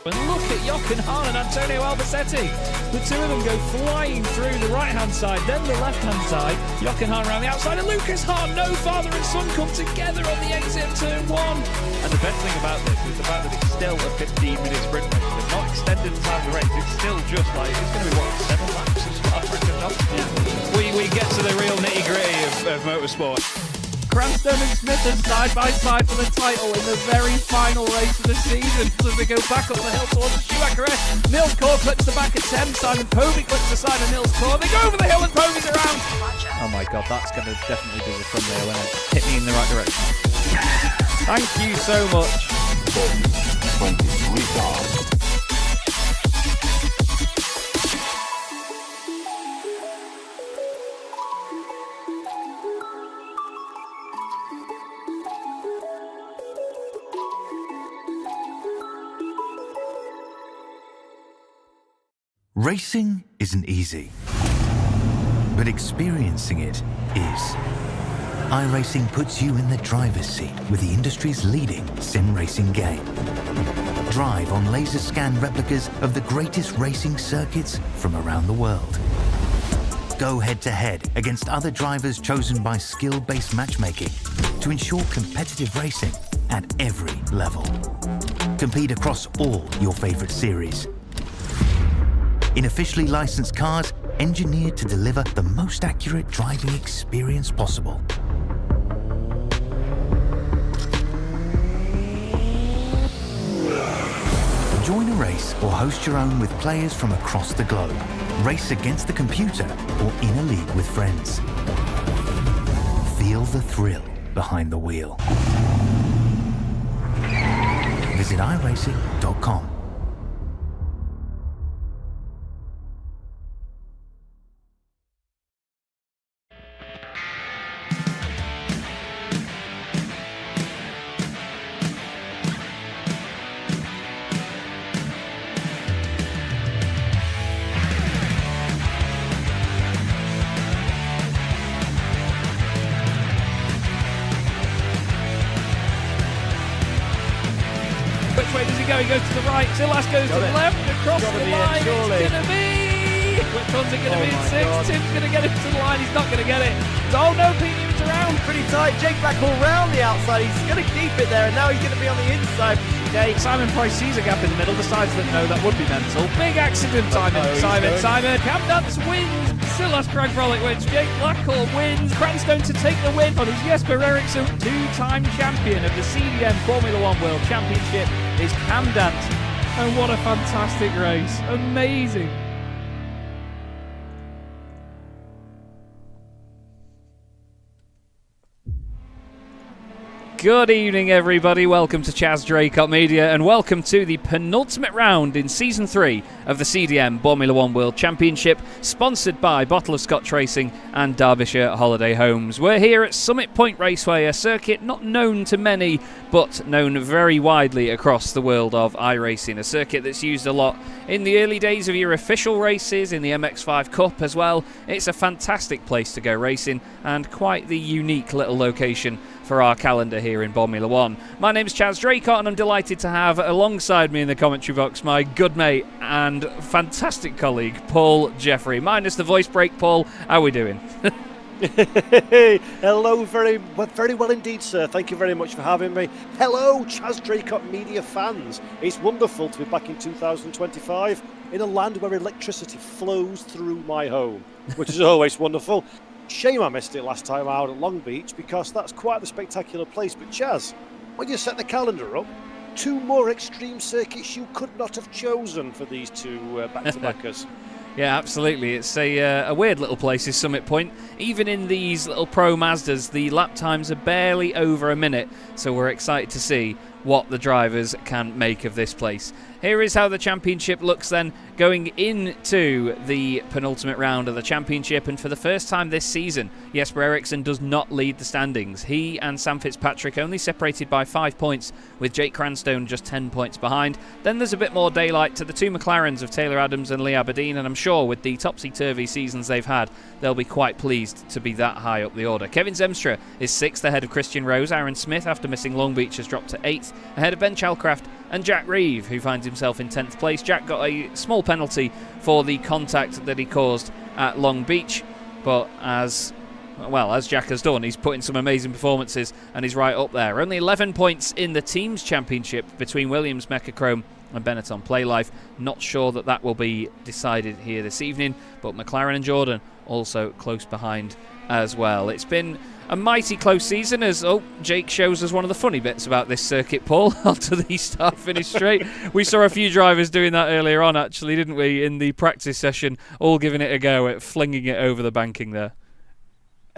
And look at Jochen Hahn and Antonio Albacete. The two of them go flying through the right-hand side, then the left-hand side. Jochen Hahn around the outside, and Lucas Hahn, no father and son, come together on the exit of turn one. And the best thing about this is the fact that it's still a 15-minute sprint race. They've not extended the time of the race. It's still just like, it's going to be, 7 laps of Spa-Francorchamps? We get to the real nitty-gritty of motorsport. Crymsun and Smith are side by side for the title in the very final race of the season. As they go back up the hill towards the Schumacher. Nils Kor clips the back at 10. Simon Povey clips the side of Nils Kor. They go over the hill and Povey's around. Oh my God, that's going to definitely do the thumbnail when it hit me in the right direction. Thank you so much. 23 cars. Racing isn't easy, but experiencing it is. iRacing puts you in the driver's seat with the industry's leading sim racing game. Drive on laser scan replicas of the greatest racing circuits from around the world. Go head to head against other drivers chosen by skill-based matchmaking to ensure competitive racing at every level. Compete across all your favorite series. In officially licensed cars, engineered to deliver the most accurate driving experience possible. Join a race or host your own with players from across the globe. Race against the computer or in a league with friends. Feel the thrill behind the wheel. Visit iRacing.com. Which way does he go? He goes to the right. Silas goes to the left. Across the line. It's going to be. Which one's it going to be in 6? Tim's going to get it to the line. He's not going to get it. Oh no, Pete Newman's around. Pretty tight. Jake Blackwell round the outside. He's going to keep it there, and now he's going to be on the inside. Simon Price sees a gap in the middle, decides that no, that would be mental. Big accident time in Simon. Cam Dance wins. Silas Craig-Frolic wins. Jake Blackwell wins. Cranstone to take the win on his Jesper Eriksson. Two-time champion of the CDM Formula 1 World Championship is Cam Dance. And what a fantastic race. Amazing. Good evening, everybody. Welcome to Chaz Draycott Media, and welcome to the penultimate round in Season 3 of the CDM Formula 1 World Championship, sponsored by Bottle of Scotch Racing and Derbyshire Holiday Homes. We're here at Summit Point Raceway, a circuit not known to many, but known very widely across the world of iRacing, a circuit that's used a lot in the early days of your official races, in the MX5 Cup as well. It's a fantastic place to go racing, and quite the unique little location for our calendar here in Formula 1. My name's Chaz Draycott, and I'm delighted to have alongside me in the commentary box my good mate and fantastic colleague, Paul Jeffrey. Minus the voice break, Paul. How are we doing? Hello, very well indeed, sir. Thank you very much for having me. Hello, Chaz Draycott Media fans. It's wonderful to be back in 2025 in a land where electricity flows through my home, which is always wonderful. Shame I missed it last time out at Long Beach, because that's quite the spectacular place. But Chaz, when you set the calendar up, 2 more extreme circuits you could not have chosen for these two back-to-backers. Yeah, absolutely. It's a weird little place, is Summit Point. Even in these little Pro Mazdas, the lap times are barely over a minute, so we're excited to see what the drivers can make of this place. Here is how the championship looks then, going into the penultimate round of the championship, and for the first time this season, Jesper Eriksson does not lead the standings. He and Sam Fitzpatrick only separated by 5 points, with Jake Cranstone just 10 points behind. Then there's a bit more daylight to the 2 McLarens of Taylor Adams and Lee Aberdeen, and I'm sure with the topsy-turvy seasons they've had, they'll be quite pleased to be that high up the order. Kevin Zemstra is 6th ahead of Christian Rose. Aaron Smith, after missing Long Beach, has dropped to 8th. 9th, ahead of Ben Chalcraft and Jack Reeve, who finds himself in 10th place. Jack got a small penalty for the contact that he caused at Long Beach, but as Jack has done, he's put in some amazing performances and he's right up there. Only 11 points in the teams championship between Williams, Mechachrome and Benetton Playlife. Not sure that will be decided here this evening, but McLaren and Jordan also close behind as well. It's been a mighty close season, as Jake shows us one of the funny bits about this circuit, Paul, after the start-finish straight. We saw a few drivers doing that earlier on, actually, didn't we, in the practice session, all giving it a go at flinging it over the banking there.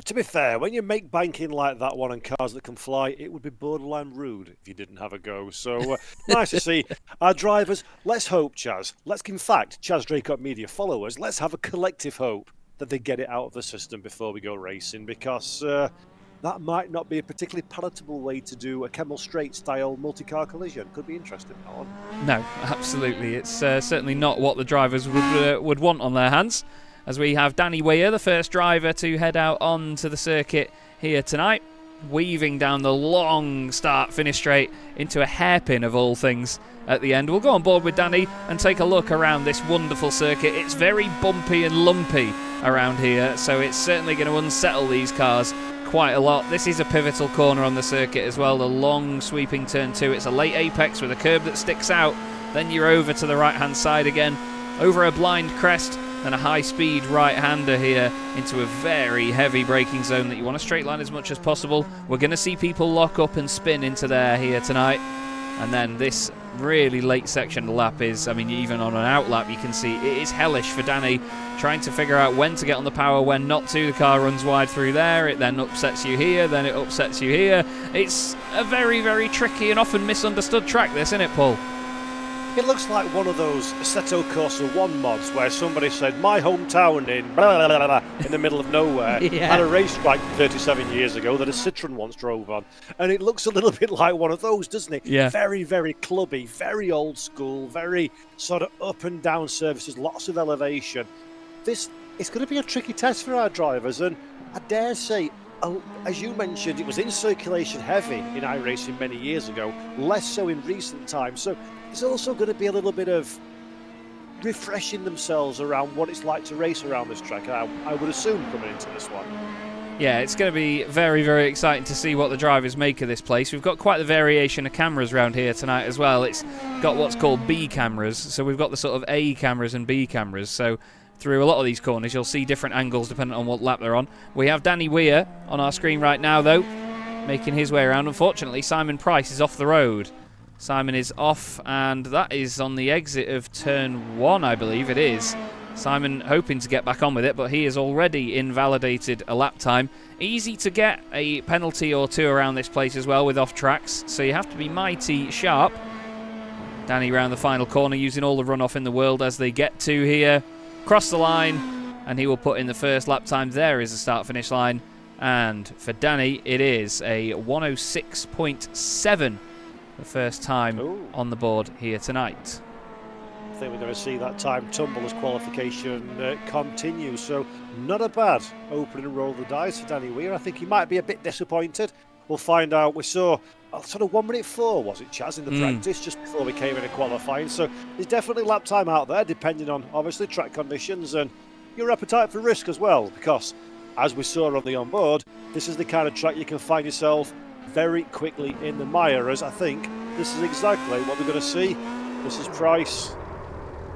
To be fair, when you make banking like that one on cars that can fly, it would be borderline rude if you didn't have a go. So nice to see our drivers. Let's hope, Chaz. In fact, Chaz Draycott Media followers, let's have a collective hope that they get it out of the system before we go racing, because that might not be a particularly palatable way to do a Kemmel Straight style multi-car collision. Could be interesting, that one. No, absolutely. It's certainly not what the drivers would want on their hands, as we have Danny Weir, the first driver to head out onto the circuit here tonight, weaving down the long start-finish straight into a hairpin of all things at the end. We'll go on board with Danny and take a look around this wonderful circuit. It's very bumpy and lumpy around here, so it's certainly going to unsettle these cars quite a lot. This is a pivotal corner on the circuit as well, the long sweeping turn 2. It's a late apex with a curb that sticks out. Then you're over to the right-hand side again, over a blind crest, and a high-speed right-hander here into a very heavy braking zone that you want to straight line as much as possible. We're going to see people lock up and spin into there here tonight. And then this really late section of the lap is, even on an out lap you can see it is hellish for Danny, trying to figure out when to get on the power, when not to. The car runs wide through there, it then upsets you here, then it upsets you here. It's a very, very tricky and often misunderstood track, this, isn't it, Paul? It looks like one of those Assetto Corsa 1 mods where somebody said, my hometown in blah, blah, blah, blah, in the middle of nowhere had a racetrack 37 years ago that a Citroen once drove on. And it looks a little bit like one of those, doesn't it? Yeah. Very, very clubby, very old school, very sort of up and down surfaces, lots of elevation. It's going to be a tricky test for our drivers, and I dare say, as you mentioned, it was in circulation heavy in iRacing many years ago, less so in recent times. So there's also going to be a little bit of refreshing themselves around what it's like to race around this track, I would assume, coming into this one. Yeah, it's going to be very, very exciting to see what the drivers make of this place. We've got quite the variation of cameras around here tonight as well. It's got what's called B cameras, so we've got the sort of A cameras and B cameras. So through a lot of these corners, you'll see different angles depending on what lap they're on. We have Danny Weir on our screen right now, though, making his way around. Unfortunately, Simon Price is off the road. Simon is off, and that is on the exit of turn 1, I believe it is. Simon hoping to get back on with it, but he has already invalidated a lap time. Easy to get a penalty or two around this place as well with off tracks, so you have to be mighty sharp. Danny round the final corner, using all the runoff in the world as they get to here. Cross the line, and he will put in the first lap time. There is the start-finish line, and for Danny, it is a 106.7, the first time on the board here tonight. I think we're going to see that time tumble as qualification continues. So not a bad opening roll of the dice for Danny Weir. I think he might be a bit disappointed. We'll find out. We saw sort of 1:04, was it, Chaz, in the practice just before we came into qualifying. So there's definitely lap time out there, depending on obviously track conditions and your appetite for risk as well. Because as we saw on the onboard, this is the kind of track you can find yourself very quickly in the mire. As I think this is exactly what we're going to see. This is Price.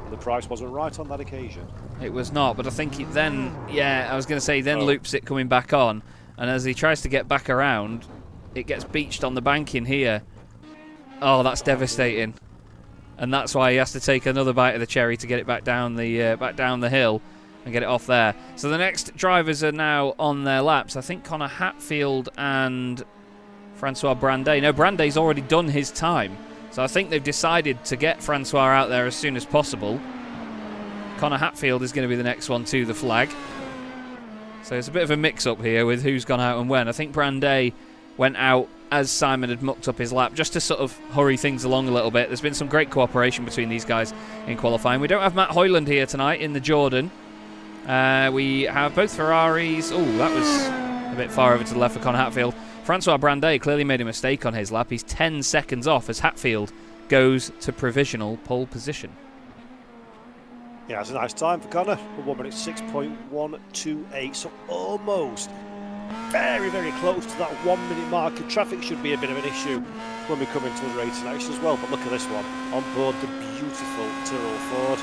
The price wasn't right on that occasion. It was not, but I think it then, I was going to say, then loops it coming back on, and as he tries to get back around, it gets beached on the banking here. Oh, that's devastating. And that's why he has to take another bite of the cherry to get it back down the hill and get it off there. So the next drivers are now on their laps. I think Connor Hatfield and Francois Brandet. No, Brandet's already done his time. So I think they've decided to get Francois out there as soon as possible. Connor Hatfield is going to be the next one to the flag. So it's a bit of a mix-up here with who's gone out and when. I think Brandet went out as Simon had mucked up his lap, just to sort of hurry things along a little bit. There's been some great cooperation between these guys in qualifying. We don't have Matt Hoyland here tonight in the Jordan. We have both Ferraris. Oh, that was a bit far over to the left for Connor Hatfield. Francois Brandet clearly made a mistake on his lap. He's 10 seconds off as Hatfield goes to provisional pole position. Yeah, it's a nice time for Connor. 1 minute 6.128, so almost very, very close to that 1 minute mark. Traffic should be a bit of an issue when we come into the racing action as well. But look at this one, on board the beautiful Tyrrell Ford.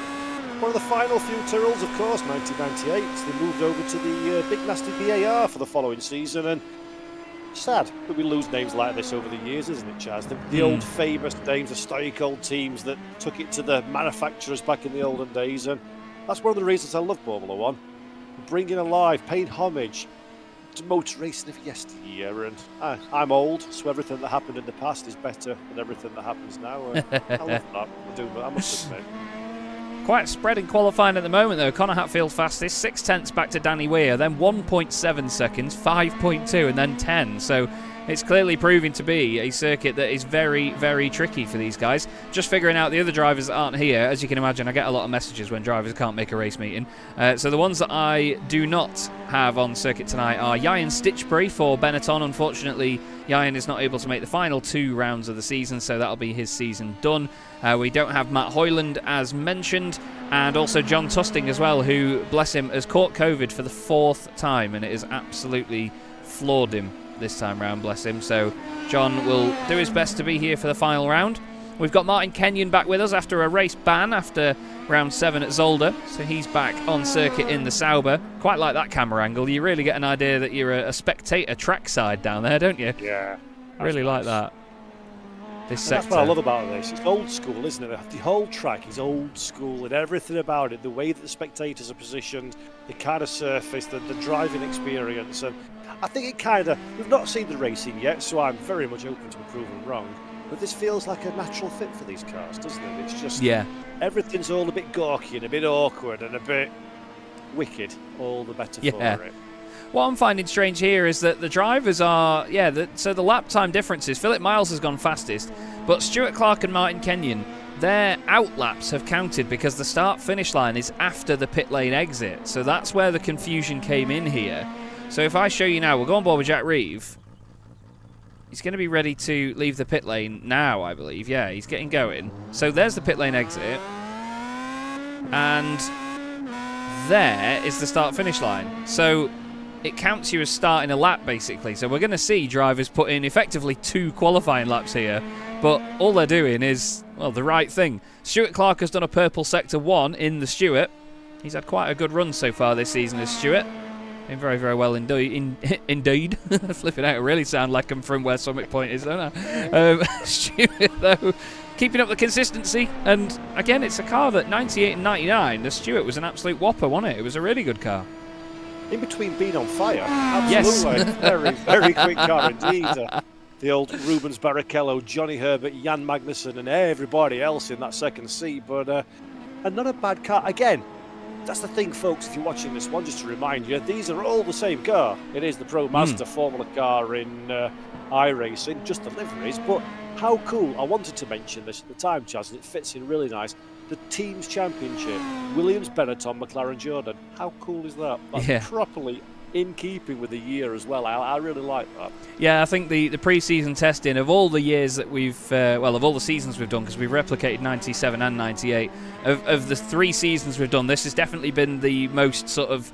One of the final few Tyrrells, of course, 1998. They moved over to the big nasty BAR for the following season, and sad that we lose names like this over the years, isn't it, Chaz? The old famous names, the stoic old teams that took it to the manufacturers back in the olden days, and that's one of the reasons I love Formula One. Bringing alive, paying homage to motor racing of yesteryear, and I'm old, so everything that happened in the past is better than everything that happens now. I love that. I must admit. Quite spread in qualifying at the moment, though. Connor Hatfield fastest, 0.6 back to Danny Weir, then 1.7 seconds, 5.2, and then 10. So it's clearly proving to be a circuit that is very, very tricky for these guys. Just figuring out the other drivers that aren't here. As you can imagine, I get a lot of messages when drivers can't make a race meeting. So the ones that I do not have on circuit tonight are Ian Stitchbury for Benetton. Unfortunately, Ian is not able to make the final 2 rounds of the season, so that'll be his season done. We don't have Matt Hoyland, as mentioned, and also John Tusting as well, who, bless him, has caught COVID for the 4th time, and it has absolutely floored him this time round, bless him. So John will do his best to be here for the final round. We've got Martin Kenyon back with us after a race ban after round 7 at Zolder, so he's back on circuit in the Sauber. Quite like that camera angle. You really get an idea that you're a spectator trackside down there, don't you? Yeah. Really nice. Like that. This sector. That's what I love about this. It's old school, isn't it? The whole track is old school, and everything about it, the way that the spectators are positioned, the kind of surface, the driving experience, and I think it kind of, we've not seen the racing yet, so I'm very much open to be proven wrong, but this feels like a natural fit for these cars, doesn't it? It's just, everything's all a bit gawky and a bit awkward and a bit wicked, all the better for it. What I'm finding strange here is that the drivers are, so the lap time differences, Philip Miles has gone fastest, but Stuart Clark and Martin Kenyon, their out laps have counted because the start-finish line is after the pit lane exit, so that's where the confusion came in here. So if I show you now, we'll go on board with Jack Reeve. He's going to be ready to leave the pit lane now, I believe. Yeah, he's getting going. So there's the pit lane exit. And there is the start-finish line. So it counts you as starting a lap, basically. So we're going to see drivers put in effectively 2 qualifying laps here. But all they're doing is, well, the right thing. Stuart Clark has done a purple sector 1 in the Stuart. He's had quite a good run so far this season as Stuart. Doing very, very well indeed. Flipping out, I really sound like I'm from where Summit Point is, don't I? Stuart, though, keeping up the consistency. And, again, it's a car that 98 and 99, the Stuart was an absolute whopper, wasn't it? It was a really good car. In between being on fire, absolutely. Yes. Very, very quick car indeed. The old Rubens Barrichello, Johnny Herbert, Jan Magnussen, and everybody else in that second seat. But and not a bad car. Again, that's the thing, folks, if you're watching this one, just to remind you, these are all the same car. It is the Pro Master Formula car in iRacing, just the liveries. But how cool, I wanted to mention this at the time, Chaz, and it fits in really nice. The Teams Championship, Williams, Benetton, McLaren, Jordan. How cool is that? That's properly in keeping with the year as well. I really like that. Yeah, I think the pre-season testing of all the years that we've, of all the seasons we've done, because we've replicated 97 and 98, of the 3 seasons we've done, this has definitely been the most sort of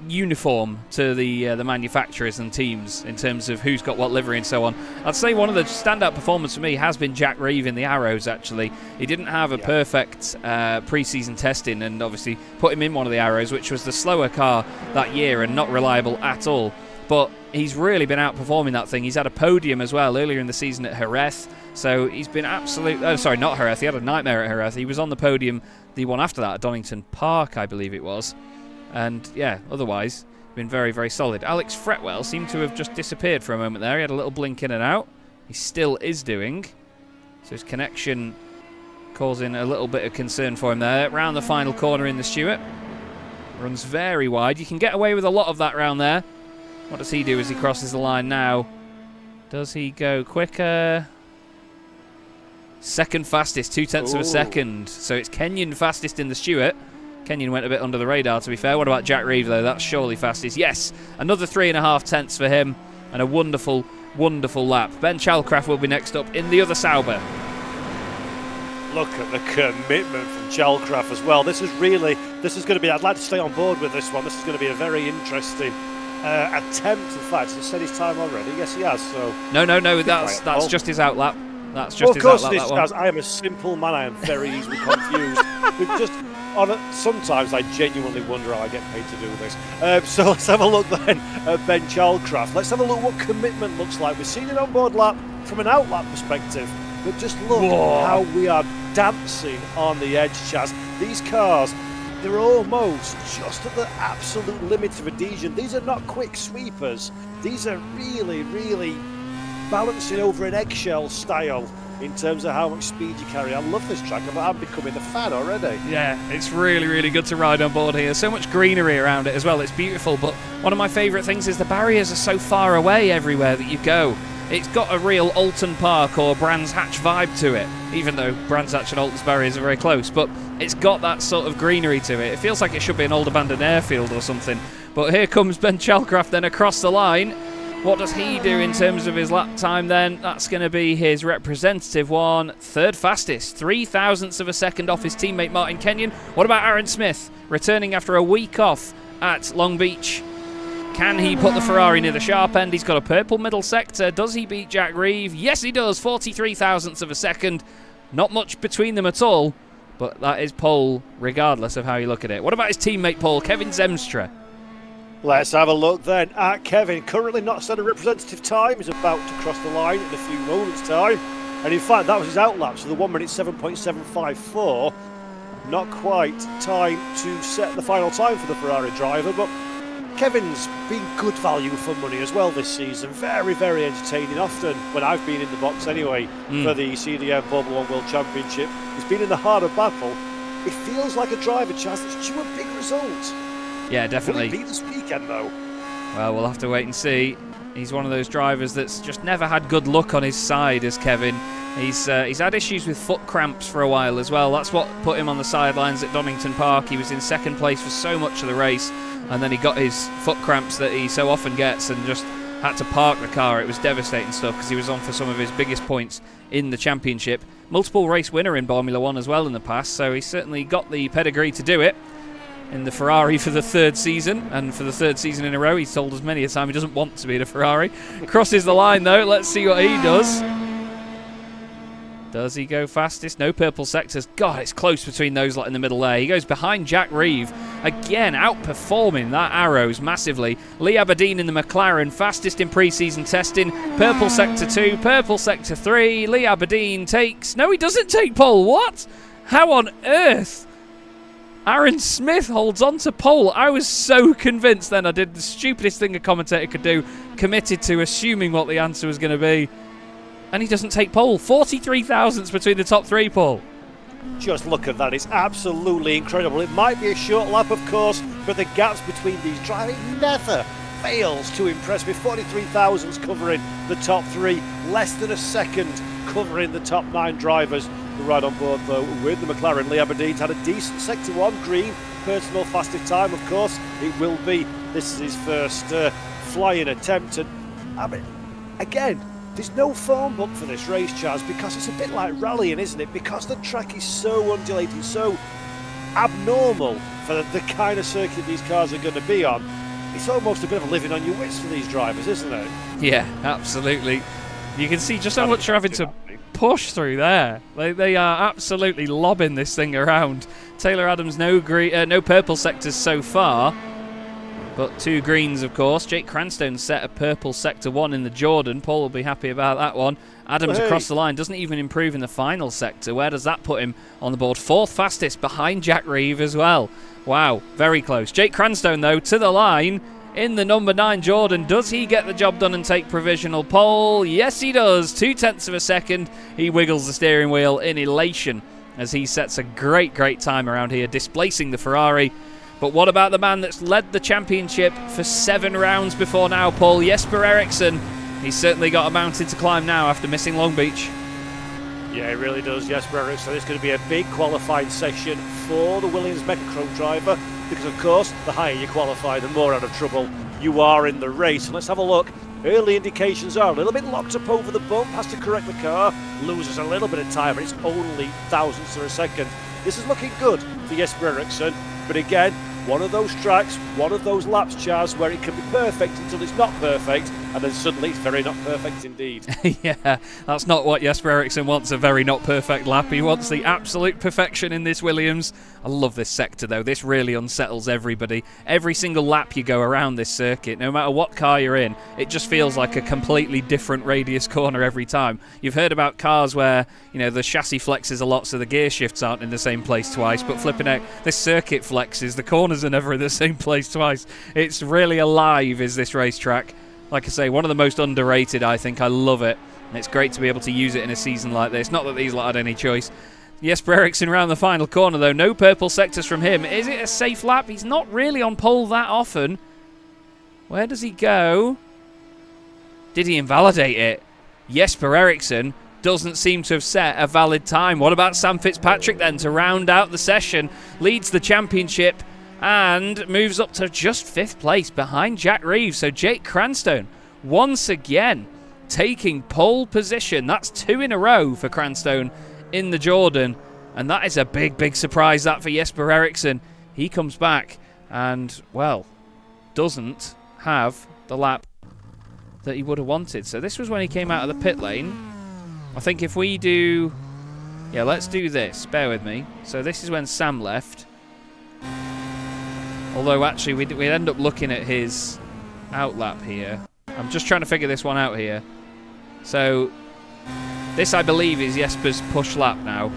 uniform to the manufacturers and teams in terms of who's got what livery and so on. I'd say one of the standout performances for me has been Jack Reeve in the Arrows, actually. He didn't have a perfect pre-season testing, and obviously put him in one of the Arrows, which was the slower car that year and not reliable at all. But he's really been outperforming that thing. He's had a podium as well earlier in the season at Jerez, so he's been not Jerez, he had a nightmare at Jerez. He was on the podium the one after that at Donington Park, I believe it was. And, otherwise, been very, very solid. Alex Fretwell seemed to have just disappeared for a moment there. He had a little blink in and out. He still is doing. So his connection causing a little bit of concern for him there. Round the final corner in the Stuart. Runs very wide. You can get away with a lot of that round there. What does he do as he crosses the line now? Does he go quicker? Second fastest, 0.2 of a second. So it's Kenyon fastest in the Stuart. Kenyon went a bit under the radar, to be fair. What about Jack Reeve, though? That's surely fastest. Yes, another 3.5 tenths for him, and a wonderful wonderful lap. Ben Chalcraft will be next up in the other Sauber. Look at the commitment from Chalcraft as well. This is going to be, I'd like to stay on board with this one. This is going to be a very interesting attempt. In fact, he's said his time already. Yes, he has. So No, that's just his outlap. That's just his outlap, that one. I am a simple man. I am very easily confused. Sometimes I genuinely wonder how I get paid to do this. So let's have a look then at Ben Chalcraft. Let's have a look what commitment looks like. We've seen an onboard lap from an outlap perspective, but just look how we are dancing on the edge, Chaz. These cars, they're almost just at the absolute limit of adhesion. These are not quick sweepers. These are really, really balancing over an eggshell style in terms of how much speed you carry. I love this track. I'm becoming a fan already. Yeah, it's really, really good to ride on board here. So much greenery around it as well. It's beautiful, but one of my favourite things is the barriers are so far away everywhere that you go. It's got a real Alton Park or Brands Hatch vibe to it, even though Brands Hatch and Alton's barriers are very close, but it's got that sort of greenery to it. It feels like it should be an old abandoned airfield or something. But here comes Ben Chalcraft then across the line. What does he do in terms of his lap time then? That's going to be his representative one. Third fastest, 0.003 of a second off his teammate Martin Kenyon. What about Aaron Smith, returning after a week off at Long Beach? Can he put the Ferrari near the sharp end? He's got a purple middle sector. Does he beat Jack Reeve? Yes, he does. 0.43 of a second. Not much between them at all, but that is pole regardless of how you look at it. What about his teammate Paul, Kevin Zemstra? Let's have a look then at Kevin. Currently not set a representative time. He's about to cross the line in a few moments' time. And in fact, that was his outlap, so the 1 minute 7.754. Not quite time to set the final time for the Ferrari driver, but Kevin's been good value for money as well this season. Very, very entertaining. Often, when I've been in the box anyway, for the CDM Formula 1 World Championship, he's been in the heart of battle. It feels like a driver, Chaz, that's due a big result. Yeah, definitely. Will he beat this weekend, though? Well, we'll have to wait and see. He's one of those drivers that's just never had good luck on his side, as Kevin. He's had issues with foot cramps for a while as well. That's what put him on the sidelines at Donington Park. He was in second place for so much of the race, and then he got his foot cramps that he so often gets and just had to park the car. It was devastating stuff because he was on for some of his biggest points in the championship. Multiple race winner in Formula 1 as well in the past, so he's certainly got the pedigree to do it. In the Ferrari for the third season, and for the third season in a row, he's told us many a time he doesn't want to be in a Ferrari. Crosses the line though, let's see what he does. Does he go fastest? No purple sectors. God, it's close between those lot in the middle there. He goes behind Jack Reeve. Again, outperforming that Arrows massively. Lee Aberdeen in the McLaren, fastest in pre-season testing. Purple sector 2, purple sector 3. Lee Aberdeen takes... No, he doesn't take pole. What? How on earth? Aaron Smith holds on to pole. I was so convinced then I did the stupidest thing a commentator could do, committed to assuming what the answer was going to be. And he doesn't take pole. 43 thousandths between the top three, Paul. Just look at that. It's absolutely incredible. It might be a short lap, of course, but the gaps between these drivers never fails to impress me. 43 thousandths covering the top three, less than a second covering the top 9 drivers. Right on board though with the McLaren. Lee Aberdeen's had a decent sector 1 green, personal fastest time, of course it will be. This is his first flying attempt, and I mean, again, there's no phone book for this race, Chaz, because it's a bit like rallying, isn't it? Because the track is so undulating, so abnormal for the kind of circuit these cars are going to be on. It's almost a bit of a living on your wits for these drivers, isn't it? Yeah, absolutely. You can see just how much they're having to push through there. They are absolutely lobbing this thing around. Taylor Adams, no purple sectors so far, but 2 greens, of course. Jake Cranstone set a purple sector 1 in the Jordan. Paul will be happy about that one. Adams across the line doesn't even improve in the final sector. Where does that put him on the board? 4th fastest behind Jack Reeve as well. Wow, very close. Jake Cranstone, though, to the line in the number 9 Jordan. Does he get the job done and take provisional pole? Yes, he does. 0.2 of a second. He wiggles the steering wheel in elation as he sets a great time around here, displacing the Ferrari. But what about the man that's led the championship for 7 rounds before now, Paul? Jesper Eriksson. He's certainly got a mountain to climb now after missing Long Beach. Yeah, it really does, Jesper Eriksson. It's going to be a big qualifying session for the Williams Mecachrome driver, because of course the higher you qualify, the more out of trouble you are in the race. And let's have a look Early indications are a little bit locked up over the bump, has to correct the car, loses a little bit of time, but it's only thousandths of a second. This is looking good for Jesper Eriksson, but again, one of those tracks, one of those laps, Chaz, where it can be perfect until it's not perfect, and then suddenly it's very not perfect indeed. Yeah, that's not what Jesper Eriksson wants, a very not perfect lap. He wants the absolute perfection in this Williams. I love this sector, though. This really unsettles everybody. Every single lap you go around this circuit, no matter what car you're in, it just feels like a completely different radius corner every time. You've heard about cars where, the chassis flexes a lot so the gear shifts aren't in the same place twice, but flipping out, this circuit flexes, the corners are never in the same place twice. It's really alive, is this racetrack. Like I say, one of the most underrated, I think. I love it. And it's great to be able to use it in a season like this. Not that these lot had any choice. Jesper Eriksson round the final corner, though. No purple sectors from him. Is it a safe lap? He's not really on pole that often. Where does he go? Did he invalidate it? Jesper Eriksson doesn't seem to have set a valid time. What about Sam Fitzpatrick then to round out the session? Leads the championship and moves up to just 5th place behind Jack Reeves. So Jake Cranstone once again taking pole position. That's 2 in a row for Cranstone in the Jordan, and that is a big, big surprise, that, for Jesper Eriksson. He comes back and, well, doesn't have the lap that he would have wanted. So this was when he came out of the pit lane. I think if we do... Yeah, let's do this. Bear with me. So this is when Sam left. Although, actually, we'd end up looking at his outlap here. I'm just trying to figure this one out here. So, this, I believe, is Jesper's push lap now.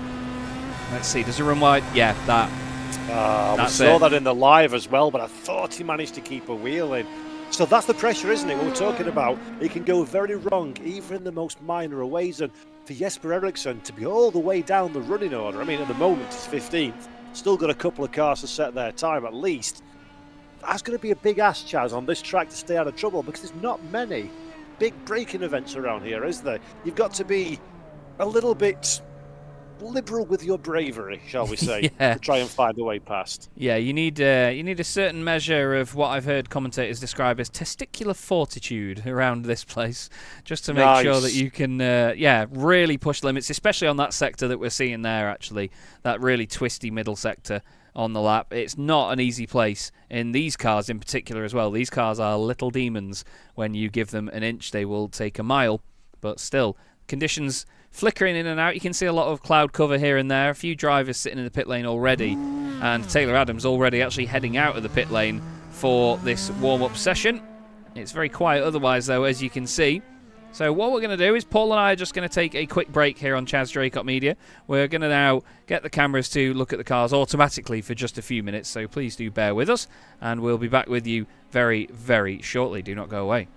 Let's see, does it run wide? Yeah, that. We saw that in the live as well, but I thought he managed to keep a wheel in. So that's the pressure, isn't it? What we're talking about. It can go very wrong, even in the most minor of ways. And for Jesper Eriksson to be all the way down the running order, I mean, at the moment, he's 15th. Still got a couple of cars to set their time at least. That's going to be a big ask, Chaz, on this track to stay out of trouble, because there's not many big braking events around here, is there? You've got to be a little bit liberal with your bravery, shall we say, yeah, to try and find a way past. Yeah, you need a certain measure of what I've heard commentators describe as testicular fortitude around this place, just to make sure that you can, really push limits, especially on that sector that we're seeing there, actually, that really twisty middle sector on the lap. It's not an easy place in these cars in particular as well. These cars are little demons. When you give them an inch, they will take a mile, but still, conditions flickering in and out. You can see a lot of cloud cover here and there. A few drivers sitting in the pit lane already, and Taylor Adams already actually heading out of the pit lane for this warm-up session. It's very quiet otherwise, though, as you can see. So what we're going to do is Paul and I are just going to take a quick break here on Chaz Draycott Media. We're going to now get the cameras to look at the cars automatically for just a few minutes, so please do bear with us, and we'll be back with you very, very shortly. Do not go away.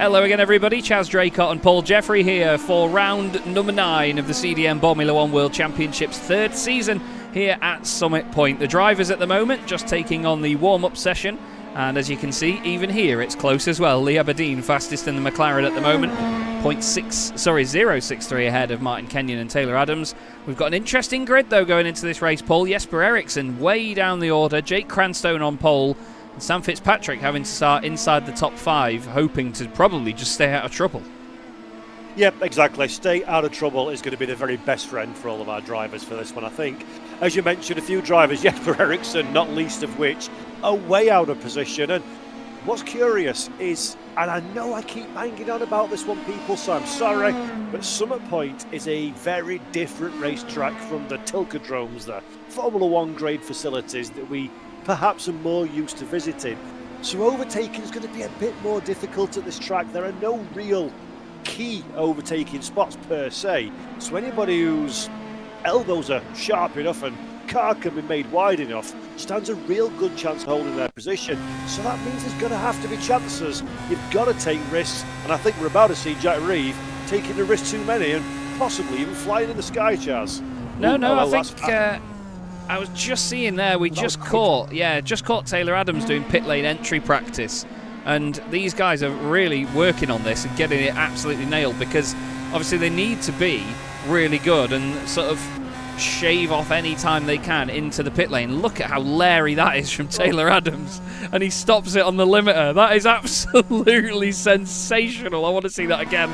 Hello again, everybody. Chaz Draycott and Paul Jeffrey here for round number 9 of the CDM Boremula 1 World Championships 3rd season here at Summit Point. The drivers at the moment just taking on the warm-up session, and as you can see, even here it's close as well. Lee Aberdeen fastest in the McLaren at the moment, 0.63 ahead of Martin Kenyon and Taylor Adams. We've got an interesting grid though going into this race, Paul. Jesper Eriksson way down the order, Jake Cranstone on pole, and Sam Fitzpatrick having to start inside the top 5, hoping to probably just stay out of trouble. Yep, exactly. Stay out of trouble is going to be the very best friend for all of our drivers for this one, I think. As you mentioned, a few drivers, Jesper Eriksson, not least of which, are way out of position. And what's curious is, and I know I keep banging on about this one, people, so I'm sorry, but Summit Point is a very different racetrack from the Tilkedromes, the Formula 1 grade facilities that we perhaps are more used to visiting. So overtaking is going to be a bit more difficult at this track. There are no real key overtaking spots per se, so anybody whose elbows are sharp enough and car can be made wide enough stands a real good chance of holding their position. So that means there's going to have to be chances. You've got to take risks, and I think we're about to see Jack Reeve taking the risk too many and possibly even flying in the sky, Chaz. I think I was just seeing there, we just caught Taylor Adams doing pit lane entry practice, and these guys are really working on this and getting it absolutely nailed, because obviously they need to be really good and sort of shave off any time they can into the pit lane. Look at how leery that is from Taylor Adams, and he stops it on the limiter. That is absolutely sensational. I want to see that again.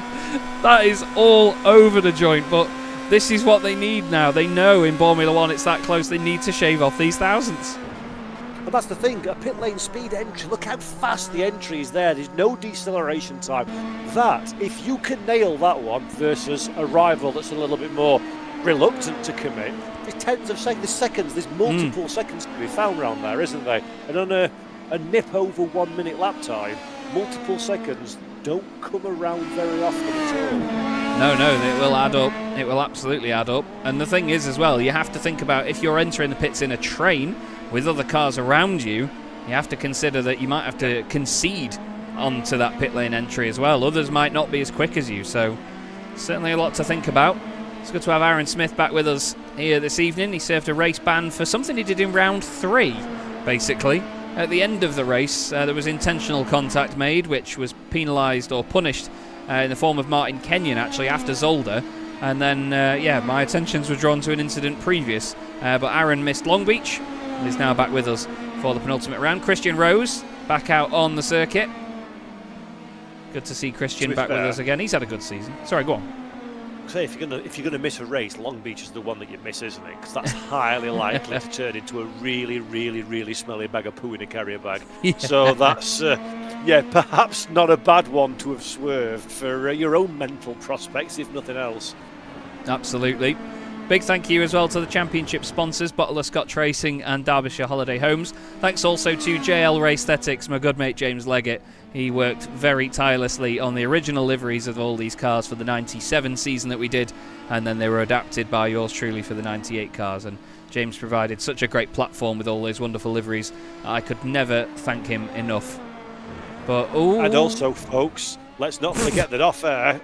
That is all over the joint, but this is what they need now. They know in Formula 1 it's that close. They need to shave off these thousandths. And that's the thing, a pit lane speed entry, look how fast the entry is there. There's no deceleration time. That, if you can nail that one versus a rival that's a little bit more reluctant to commit, there's tens of seconds, there's multiple seconds to be found around there, isn't there? And on a nip over 1 minute lap time, multiple seconds don't come around very often at all. No, it will add up. It will absolutely add up. And the thing is as well, you have to think about if you're entering the pits in a train with other cars around you, you have to consider that you might have to concede onto that pit lane entry as well. Others might not be as quick as you, so certainly a lot to think about. It's good to have Aaron Smith back with us here this evening. He served a race ban for something he did in round 3, basically. At the end of the race, there was intentional contact made, which was penalised or punished in the form of Martin Kenyon, actually, after Zolder. And then, my attentions were drawn to an incident previous. But Aaron missed Long Beach and is now back with us for the penultimate round. Christian Rose back out on the circuit. Good to see Christian back with us again. He's had a good season. Sorry, go on. Say if you're gonna miss a race, Long Beach is the one that you miss, isn't it? Because that's highly likely to turn into a really, really, really smelly bag of poo in a carrier bag. Yeah. So that's perhaps not a bad one to have swerved for your own mental prospects, if nothing else. Absolutely. Big thank you as well to the championship sponsors, Bottle of Scotch Racing and Derbyshire Holiday Homes. Thanks also to JL Race Aesthetics, my good mate James Leggett. He worked very tirelessly on the original liveries of all these cars for the 97 season that we did, and then they were adapted by yours truly for the 98 cars. And James provided such a great platform with all those wonderful liveries. I could never thank him enough. But and also, folks, let's not forget that off air,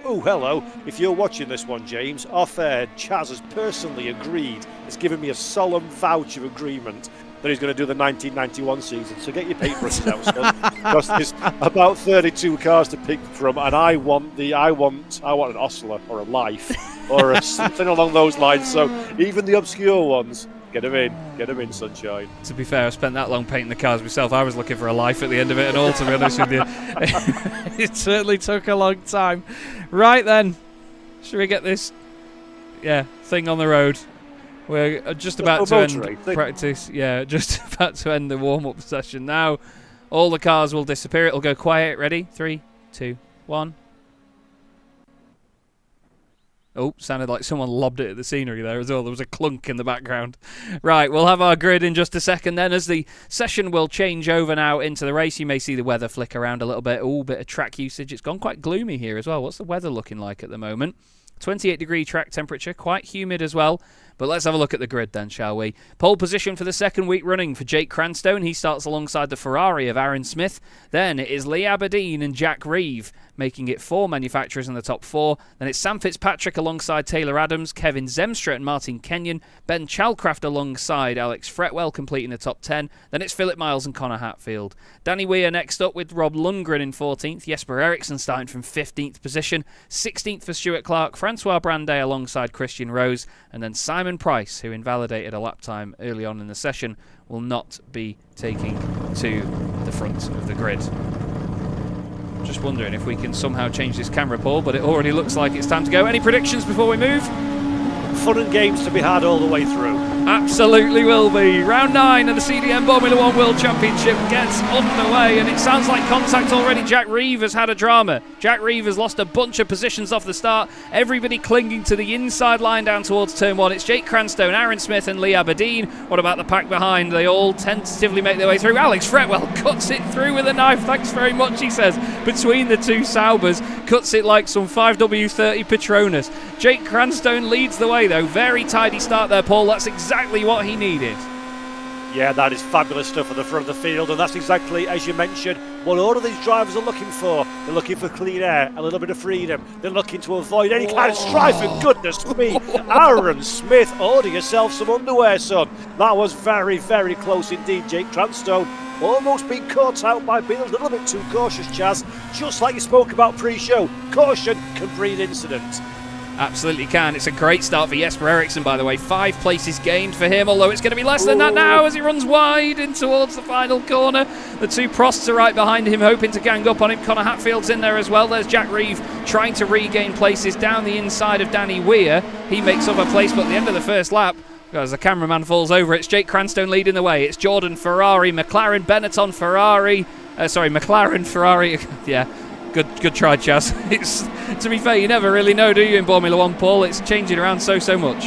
if you're watching this one, James, off air, Chaz has personally agreed, has given me a solemn vouch of agreement that he's going to do the 1991 season. So get your paintbrushes out, son, because there's about 32 cars to pick from, and I want an Osler or a Life or something along those lines. So even the obscure ones, get them in, sunshine. To be fair, I spent that long painting the cars myself. I was looking for a Life at the end of it and all, to be honest with you. It certainly took a long time. Right then, should we get this thing on the road? We're just about to end practice. Yeah, just about to end the warm-up session now. All the cars will disappear. It'll go quiet. Ready? 3, 2, 1. Oh, sounded like someone lobbed it at the scenery there as well. There was a clunk in the background. Right, we'll have our grid in just a second then, as the session will change over now into the race. You may see the weather flick around a little bit. Oh, bit of track usage. It's gone quite gloomy here as well. What's the weather looking like at the moment? 28-degree track temperature, quite humid as well. But let's have a look at the grid then, shall we? Pole position for the second week running for Jake Cranstone. He starts alongside the Ferrari of Aaron Smith. Then it is Lee Aberdeen and Jack Reeve making it 4 manufacturers in the top 4. Then it's Sam Fitzpatrick alongside Taylor Adams, Kevin Zemstra and Martin Kenyon, Ben Chalcraft alongside Alex Fretwell completing the top 10. Then it's Philip Miles and Connor Hatfield. Danny Weir next up with Rob Lundgren in 14th, Jesper Eriksson starting from 15th position, 16th for Stuart Clark, Francois Brandet alongside Christian Rose, and then Simon Price, who invalidated a lap time early on in the session, will not be taking to the front of the grid. Just wondering if we can somehow change this camera, Paul, but it already looks like it's time to go. Any predictions before we move? Fun and games to be had all the way through. Absolutely will be. Round 9 of the CDM Boremula 1 World Championship gets underway, and it sounds like contact already. Jack Reeve has had a drama. Jack Reeve has lost a bunch of positions off the start. Everybody clinging to the inside line down towards turn 1. It's Jake Cranstone, Aaron Smith and Lee Aberdeen. What about the pack behind? They all tentatively make their way through. Alex Fretwell cuts it through with a knife. Thanks very much, he says. Between the two Saubers, cuts it like some 5W30 Patronus. Jake Cranstone leads the way though. Very tidy start there, Paul. That's exactly what he needed. Yeah, that is fabulous stuff at the front of the field, and that's exactly, as you mentioned, what all of these drivers are looking for. They're looking for clean air, a little bit of freedom. They're looking to avoid any kind of strife, and goodness me, Aaron Smith, order yourself some underwear, son. That was very, very close indeed. Jake Cranstone almost being caught out by being a little bit too cautious, Chaz. Just like you spoke about pre-show, caution can breed incident. Absolutely can. It's a great start for Jesper Eriksson, by the way. 5 places gained for him, although it's going to be less than that now as he runs wide in towards the final corner. The two Prosts are right behind him, hoping to gang up on him. Connor Hatfield's in there as well. There's Jack Reeve trying to regain places down the inside of Danny Weir. He makes up a place, but at the end of the first lap, as the cameraman falls over, it's Jake Cranstone leading the way. It's Jordan Ferrari, McLaren, Benetton Ferrari. McLaren Ferrari. Yeah. Good try, Chaz. To be fair, you never really know, do you, in Formula 1, Paul? It's changing around so much.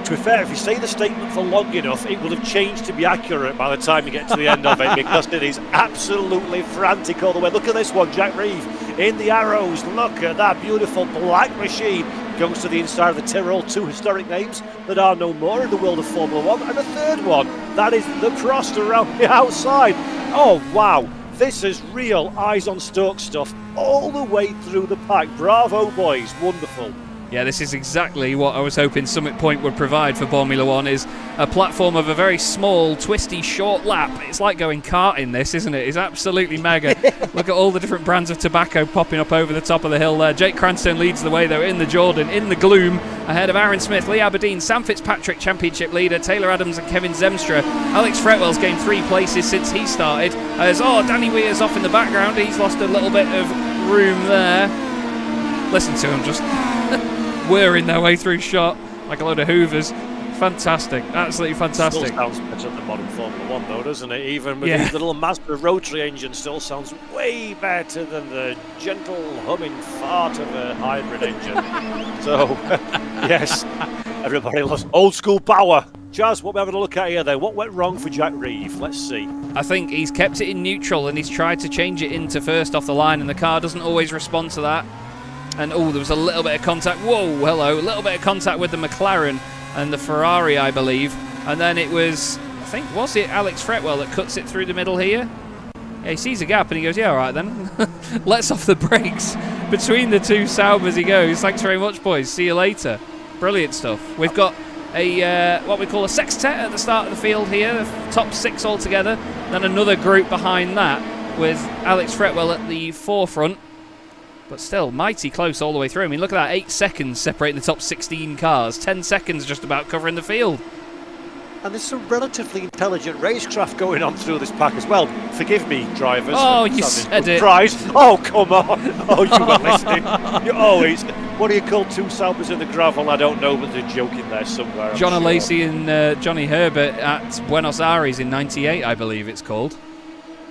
To be fair, if you say the statement for long enough, it will have changed to be accurate by the time you get to the end of it, because it is absolutely frantic all the way. Look at this one, Jack Reeve in the arrows. Look at that beautiful black machine. Goes to the inside of the Tyrrell, 2 historic names that are no more in the world of Formula 1. And the third one, that is the Prost around the outside. Oh, wow. This is real eyes on Stoke stuff all the way through the pack. Bravo, boys. Wonderful. Yeah, this is exactly what I was hoping Summit Point would provide for Formula 1, is a platform of a very small, twisty, short lap. It's like going karting, this, isn't it? It's absolutely mega. Look at all the different brands of tobacco popping up over the top of the hill there. Jake Cranstone leads the way, though, in the Jordan, in the gloom, ahead of Aaron Smith, Lee Aberdeen, Sam Fitzpatrick, championship leader, Taylor Adams and Kevin Zemstra. Alex Fretwell's gained 3 places since he started. Danny Weir's off in the background. He's lost a little bit of room there. Listen to him just whirring their way through shot like a load of hoovers. Fantastic, absolutely fantastic. Still sounds better than modern Formula 1 though, doesn't it? Even with the little Mazda rotary engine, still sounds way better than the gentle humming fart of a hybrid engine. So, yes, everybody loves old school power. Chaz, what we're having a look at here then? What went wrong for Jack Reeve? Let's see. I think he's kept it in neutral and he's tried to change it into first off the line, and the car doesn't always respond to that. And there was a little bit of contact. Whoa, hello. A little bit of contact with the McLaren and the Ferrari, I believe. And then it was, was it Alex Fretwell that cuts it through the middle here? Yeah, he sees a gap and he goes, yeah, all right then. Lets off the brakes. Between the two Saubers he goes. Thanks very much, boys. See you later. Brilliant stuff. We've got a what we call a sextet at the start of the field here. The top 6 altogether. Then another group behind that with Alex Fretwell at the forefront. But still, mighty close all the way through. I mean, look at that, 8 seconds separating the top 16 cars. 10 seconds just about covering the field. And there's some relatively intelligent racecraft going on through this pack as well. Forgive me, drivers. Oh, you said it. Prize. Oh, come on. Oh, you were listening. What do you call 2 Saubers in the gravel? I don't know, but they're joking there somewhere. John Lacey and Johnny Herbert at Buenos Aires in '98, I believe it's called.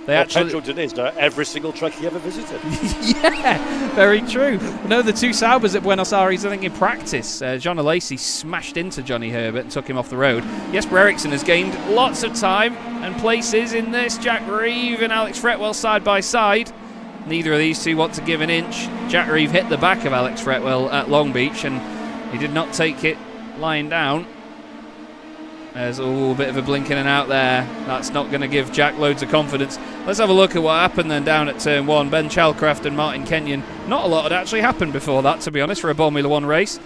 Pendleton is every single track he ever visited. Yeah, very true. No, the 2 Saubers at Buenos Aires, I think in practice, John Lacey smashed into Johnny Herbert and took him off the road. Jesper Eriksson has gained lots of time and places in this. Jack Reeve and Alex Fretwell side by side. Neither of these two want to give an inch. Jack Reeve hit the back of Alex Fretwell at Long Beach and he did not take it lying down. There's a bit of a blink in and out there. That's not going to give Jack loads of confidence. Let's have a look at what happened then down at turn 1. Ben Chalcraft and Martin Kenyon. Not a lot had actually happened before that, to be honest, for a Boremula 1 race.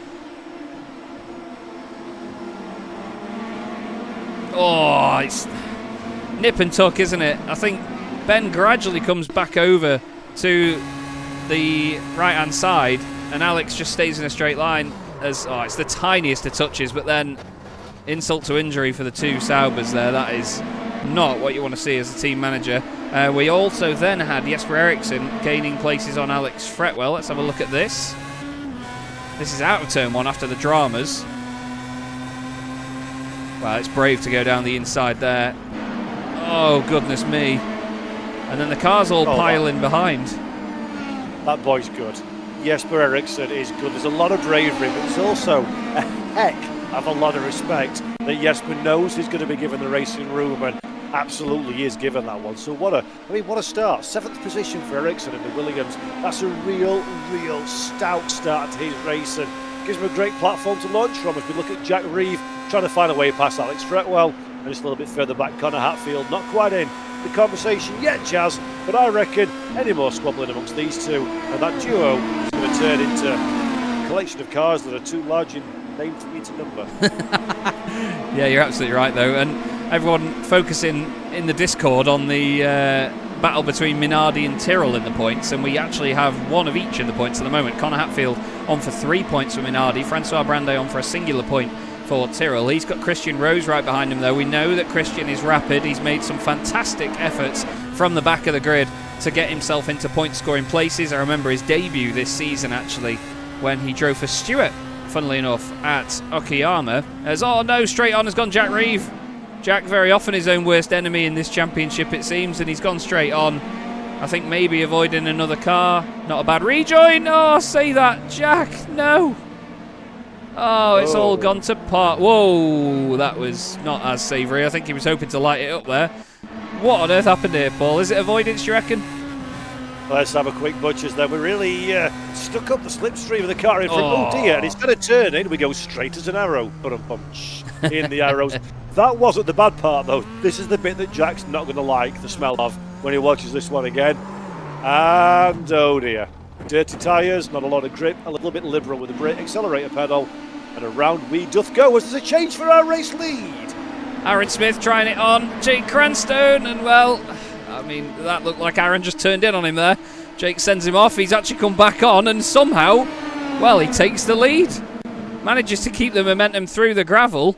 Oh, it's nip and tuck, isn't it? I think Ben gradually comes back over to the right-hand side, and Alex just stays in a straight line. It's the tiniest of touches, but then insult to injury for the two Saubers there. That is not what you want to see as a team manager. We also then had Jesper Eriksson gaining places on Alex Fretwell. Let's have a look at this. This is out of turn 1 after the dramas. Well, it's brave to go down the inside there. Oh, goodness me. And then the cars all pile in behind. That boy's good. Jesper Eriksson is good. There's a lot of bravery, but there's also a heck of a lot of respect that Jesper knows he's going to be given the racing room, and absolutely is given that one. So what a start. 7th position for Eriksson in the Williams. That's a real stout start to his race, and gives him a great platform to launch from as we look at Jack Reeve trying to find a way past Alex Fretwell, and just a little bit further back Connor Hatfield, not quite in the conversation yet, Chaz, but I reckon any more squabbling amongst these two and that duo is going to turn into a collection of cars that are too large in name for me to number. Yeah, you're absolutely right though, and everyone focusing in the Discord on the battle between Minardi and Tyrrell in the points, and we actually have one of each in the points at the moment. Connor Hatfield on for 3 points for Minardi, Francois Brandet on for a singular point for Tyrrell. He's got Christian Rose right behind him though. We know that Christian is rapid. He's made some fantastic efforts from the back of the grid to get himself into point scoring places. I remember his debut this season actually when he drove for Stewart, funnily enough, at Okayama. As straight on has gone Jack Reeve. Jack very often his own worst enemy in this championship it seems, and he's gone straight on. I think maybe avoiding another car. Not a bad rejoin. Oh, say that, Jack. No. Oh, it's all gone to pot. Whoa, that was not as savoury. I think he was hoping to light it up there. What on earth happened here, Paul? Is it avoidance, you reckon? Let's have a quick butchers then. We really stuck up the slipstream of the car in front. Oh dear, and it's going to turn in. We go straight as an arrow. Punch in the arrows. That wasn't the bad part though. This is the bit that Jack's not going to like the smell of when he watches this one again. And oh dear. Dirty tyres, not a lot of grip, a little bit liberal with the brake accelerator pedal, and around we doth go as there's a change for our race lead. Aaron Smith trying it on Jake Cranstone, and well, I mean, that looked like Aaron just turned in on him there. Jake sends him off, he's actually come back on, and somehow, well, he takes the lead. Manages to keep the momentum through the gravel,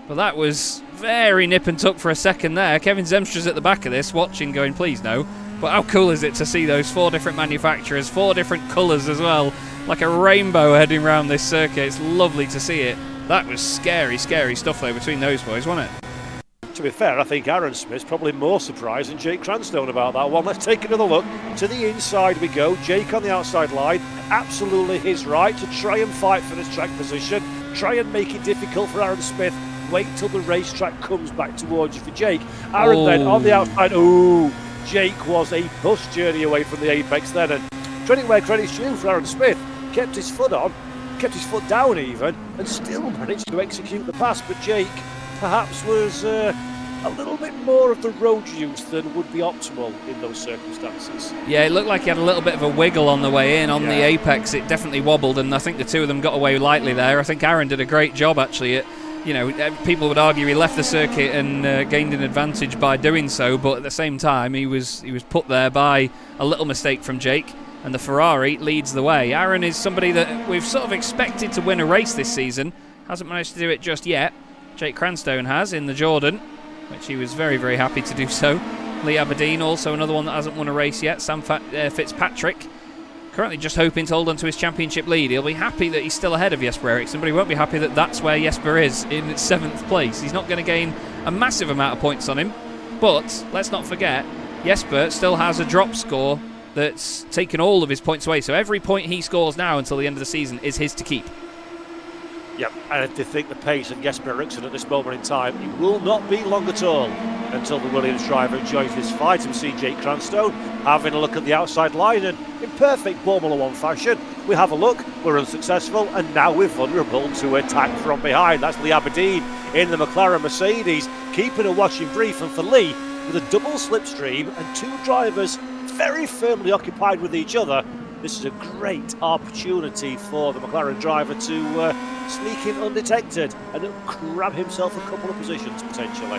but that was very nip and tuck for a second there. Kevin Zemstra's at the back of this, watching, going, please no. But how cool is it to see those 4 different manufacturers, 4 different colours as well, like a rainbow heading around this circuit. It's lovely to see it. That was scary stuff though between those boys, wasn't it? To be fair, I think Aaron Smith's probably more surprised than Jake Cranstone about that one. Let's take another look. To the inside we go. Jake on the outside line. Absolutely his right to try and fight for this track position. Try and make it difficult for Aaron Smith. Wait till the racetrack comes back towards you for Jake. Aaron then on the outside. Jake was a bus journey away from the apex then, and credit where credit's due for Aaron Smith. Kept his foot on, kept his foot down even, and still managed to execute the pass. But Jake perhaps was a little bit more of the road use than would be optimal in those circumstances. Yeah, it looked like he had a little bit of a wiggle on the way in. On the apex, it definitely wobbled, and I think the two of them got away lightly there. I think Aaron did a great job actually at, you know, people would argue he left the circuit and gained an advantage by doing so, but at the same time he was put there by a little mistake from Jake, and the Ferrari leads the way. Aaron is somebody that we've sort of expected to win a race this season, hasn't managed to do it just yet. Jake Cranstone has in the Jordan, which he was very, very happy to do so. Lee Aberdeen, also another one that hasn't won a race yet. Sam Fitzpatrick, currently just hoping to hold on to his championship lead. He'll be happy that he's still ahead of Jesper Eriksson, but he won't be happy that that's where Jesper is, in 7th place. He's not going to gain a massive amount of points on him, but let's not forget, Jesper still has a drop score that's taken all of his points away, so every point he scores now until the end of the season is his to keep. Yep, and if they think the pace of Jesper Eriksson at this moment in time, it will not be long at all until the Williams driver joins this fight. And see Jake Cranstone having a look at the outside line, and in perfect Boremula 1 fashion, we have a look, we're unsuccessful, and now we're vulnerable to attack from behind. That's Lee Aberdeen in the McLaren Mercedes, keeping a watching brief, and for Lee, with a double slipstream and two drivers very firmly occupied with each other. This is a great opportunity for the McLaren driver to sneak in undetected and grab himself a couple of positions potentially.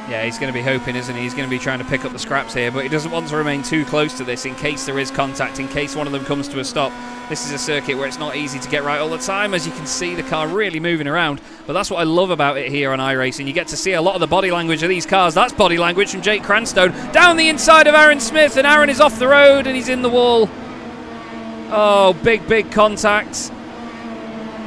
Yeah, he's going to be hoping, isn't he? He's going to be trying to pick up the scraps here, but he doesn't want to remain too close to this in case there is contact, in case one of them comes to a stop. This is a circuit where it's not easy to get right all the time. As you can see, the car really moving around, but that's what I love about it here on iRacing. You get to see a lot of the body language of these cars. That's body language from Jake Cranstone down the inside of Aaron Smith, and Aaron is off the road and he's in the wall. Oh, big contact.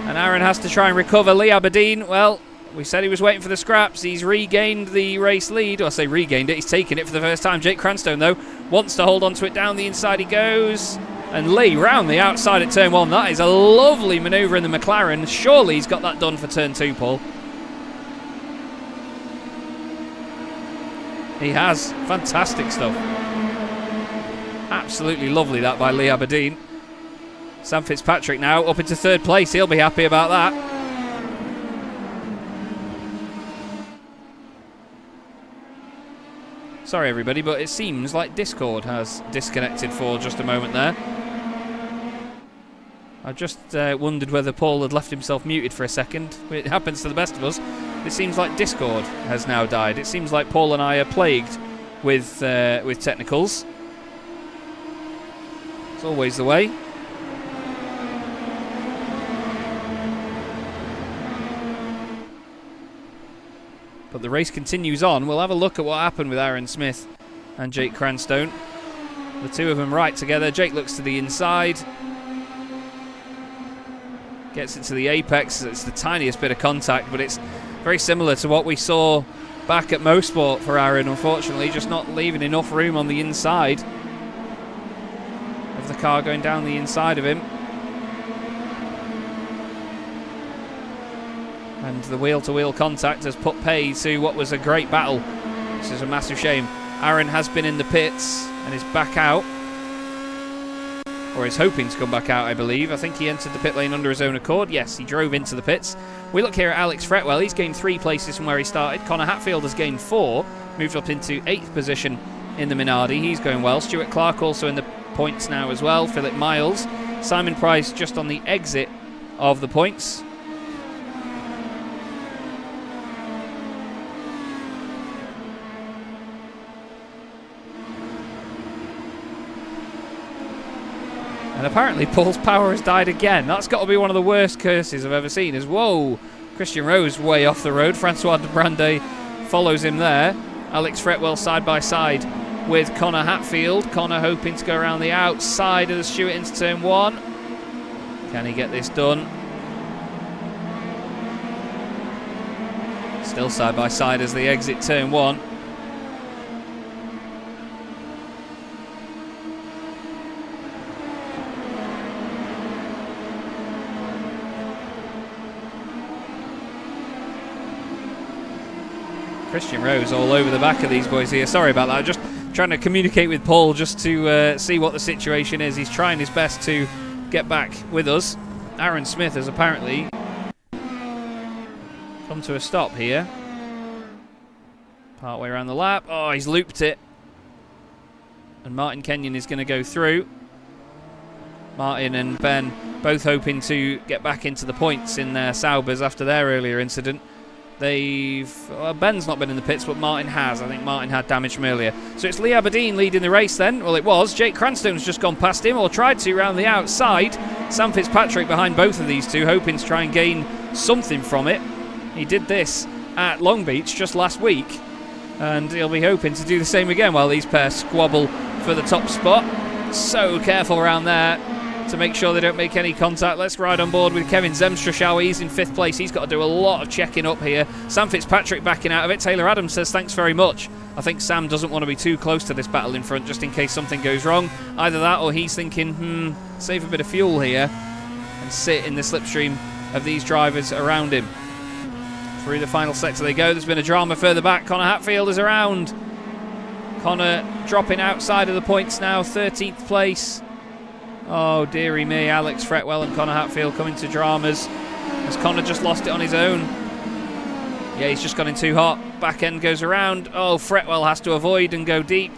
And Aaron has to try and recover. Lee Aberdeen, well, we said he was waiting for the scraps. He's regained the race lead. Or I say regained it, he's taken it for the first time. Jake Cranstone, though, wants to hold on to it. Down the inside he goes. And Lee round the outside at turn 1. That is a lovely manoeuvre in the McLaren. Surely he's got that done for turn 2, Paul. He has. Fantastic stuff. Absolutely lovely that by Lee Aberdeen. Sam Fitzpatrick now up into 3rd place. He'll be happy about that. Sorry everybody, but it seems like Discord has disconnected for just a moment there. I just wondered whether Paul had left himself muted for a second. It happens to the best of us. It seems like Discord has now died. It seems like Paul and I are plagued with technicals. It's always the way. But the race continues on. We'll have a look at what happened with Aaron Smith and Jake Cranstone. The two of them right together. Jake looks to the inside. Gets it to the apex. It's the tiniest bit of contact, but it's very similar to what we saw back at Mosport for Aaron, unfortunately. Just not leaving enough room on the inside of the car, going down the inside of him. And the wheel-to-wheel contact has put pay to what was a great battle. This is a massive shame. Aaron has been in the pits and is back out. Or is hoping to come back out, I believe. I think he entered the pit lane under his own accord. Yes, he drove into the pits. We look here at Alex Fretwell. He's gained 3 places from where he started. Connor Hatfield has gained 4. Moved up into 8th position in the Minardi. He's going well. Stuart Clark also in the points now as well. Philip Miles. Simon Price just on the exit of the points. And apparently Paul's power has died again. That's got to be one of the worst curses I've ever seen. Whoa, Christian Rose way off the road. Francois de Brande follows him there. Alex Fretwell side by side with Connor Hatfield. Connor hoping to go around the outside of the Stewart into turn 1. Can he get this done? Still side by side as they exit turn 1. Christian Rose all over the back of these boys here. Sorry about that. I'm just trying to communicate with Paul just to see what the situation is. He's trying his best to get back with us. Aaron Smith has apparently come to a stop here. Part way around the lap. Oh, he's looped it. And Martin Kenyon is going to go through. Martin and Ben both hoping to get back into the points in their Saubers after their earlier incident. Ben's not been in the pits, but Martin has. I think Martin had damage from earlier. So it's Lee Aberdeen leading the race then. Well, it was. Jake Cranstone's just gone past him, or tried to, round the outside. Sam Fitzpatrick behind both of these two, hoping to try and gain something from it. He did this at Long Beach just last week, and he'll be hoping to do the same again while these pairs squabble for the top spot. So careful around there to make sure they don't make any contact. Let's ride on board with Kevin Zemstra, shall we? He's in 5th place. He's got to do a lot of checking up here. Sam Fitzpatrick backing out of it. Taylor Adams says thanks very much. I think Sam doesn't want to be too close to this battle in front just in case something goes wrong. Either that or he's thinking, save a bit of fuel here and sit in the slipstream of these drivers around him. Through the final sector they go. There's been a drama further back. Connor Hatfield is around. Connor dropping outside of the points now. 13th place. Oh, dearie me. Alex Fretwell and Connor Hatfield coming to dramas. Has Connor just lost it on his own? Yeah, he's just gone in too hot. Back end goes around. Oh, Fretwell has to avoid and go deep.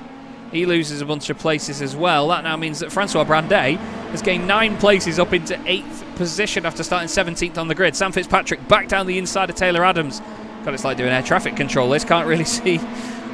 He loses a bunch of places as well. That now means that Francois Brandet has gained 9 places up into 8th position after starting 17th on the grid. Sam Fitzpatrick back down the inside of Taylor Adams. God, it's like doing air traffic control. This can't really see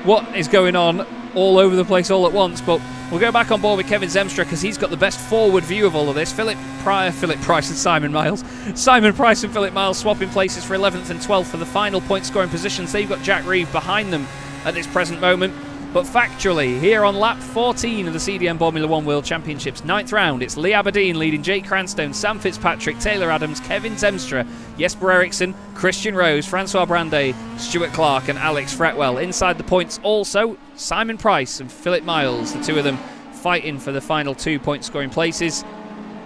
what is going on all over the place all at once, but we'll go back on board with Kevin Zemstra because he's got the best forward view of all of this. Philip Price and Simon Miles. Simon Price and Philip Miles swapping places for 11th and 12th for the final point scoring positions. They've got Jack Reeve behind them at this present moment. But factually, here on lap 14 of the CDM Boremula 1 World Championships, 9th round, it's Lee Aberdeen leading Jake Cranstone, Sam Fitzpatrick, Taylor Adams, Kevin Zemstra, Jesper Eriksson, Christian Rose, Francois Brandet, Stuart Clark and Alex Fretwell. Inside the points also, Simon Price and Philip Miles, the two of them fighting for the final 2 point scoring places.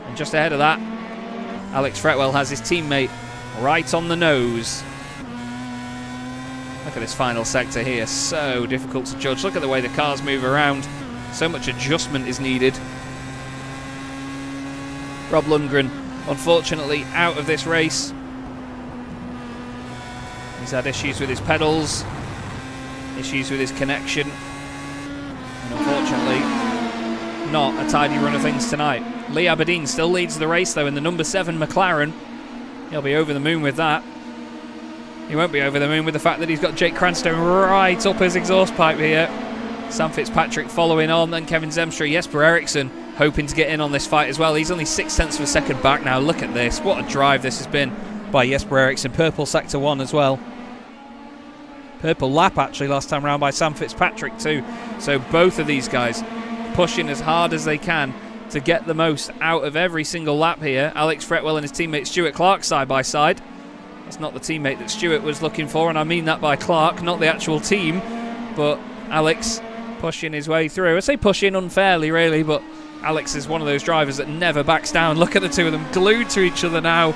And just ahead of that, Alex Fretwell has his teammate right on the nose. Look at this final sector here, so difficult to judge. Look at the way the cars move around. So much adjustment is needed. Rob Lundgren, unfortunately, out of this race. He's had issues with his pedals, issues with his connection, and unfortunately, not a tidy run of things tonight. Lee Aberdeen still leads the race, though, in the number 7 McLaren. He'll be over the moon with that. He won't be over the moon with the fact that he's got Jake Cranstone right up his exhaust pipe here. Sam Fitzpatrick following on, then Kevin Zemstra, Jesper Eriksson hoping to get in on this fight as well. He's only 6/10 of a second back now. Look at this. What a drive this has been by Jesper Eriksson. Purple sector 1 as well. Purple lap actually last time round by Sam Fitzpatrick too. So both of these guys pushing as hard as they can to get the most out of every single lap here. Alex Fretwell and his teammate Stuart Clark side by side. That's not the teammate that Stuart was looking for, and I mean that by Clark, not the actual team, but Alex pushing his way through. I say pushing unfairly, really, but Alex is one of those drivers that never backs down. Look at the two of them glued to each other now.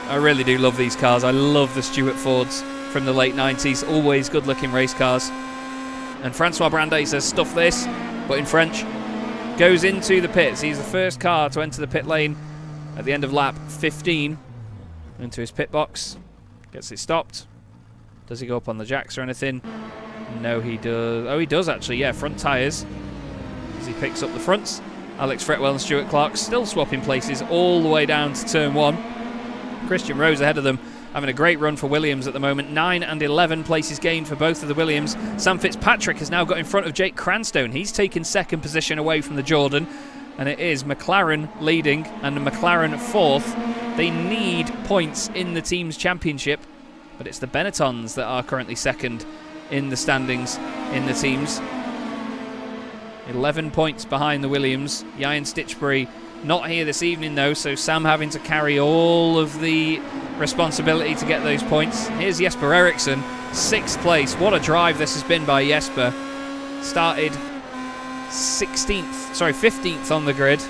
I really do love these cars. I love the Stuart Fords from the late 90s. Always good-looking race cars. And Francois Brandet says, stuff this, but in French, goes into the pits. He's the first car to enter the pit lane at the end of lap 15. Into his pit box, gets it stopped. Does he go up on the jacks or anything? No, he does. Oh, he does actually, yeah, front tyres. As he picks up the fronts. Alex Fretwell and Stuart Clark still swapping places all the way down to turn 1. Christian Rose ahead of them, having a great run for Williams at the moment. 9 and 11 places gained for both of the Williams. Sam Fitzpatrick has now got in front of Jake Cranstone. He's taken 2nd position away from the Jordan. And it is McLaren leading and McLaren 4th. They need points in the team's championship, but it's the Benettons that are currently 2nd in the standings in the teams. 11 points behind the Williams. Ian Stitchbury not here this evening though, so Sam having to carry all of the responsibility to get those points. Here's Jesper Eriksson, 6th place. What a drive this has been by Jesper. Started 15th on the grid,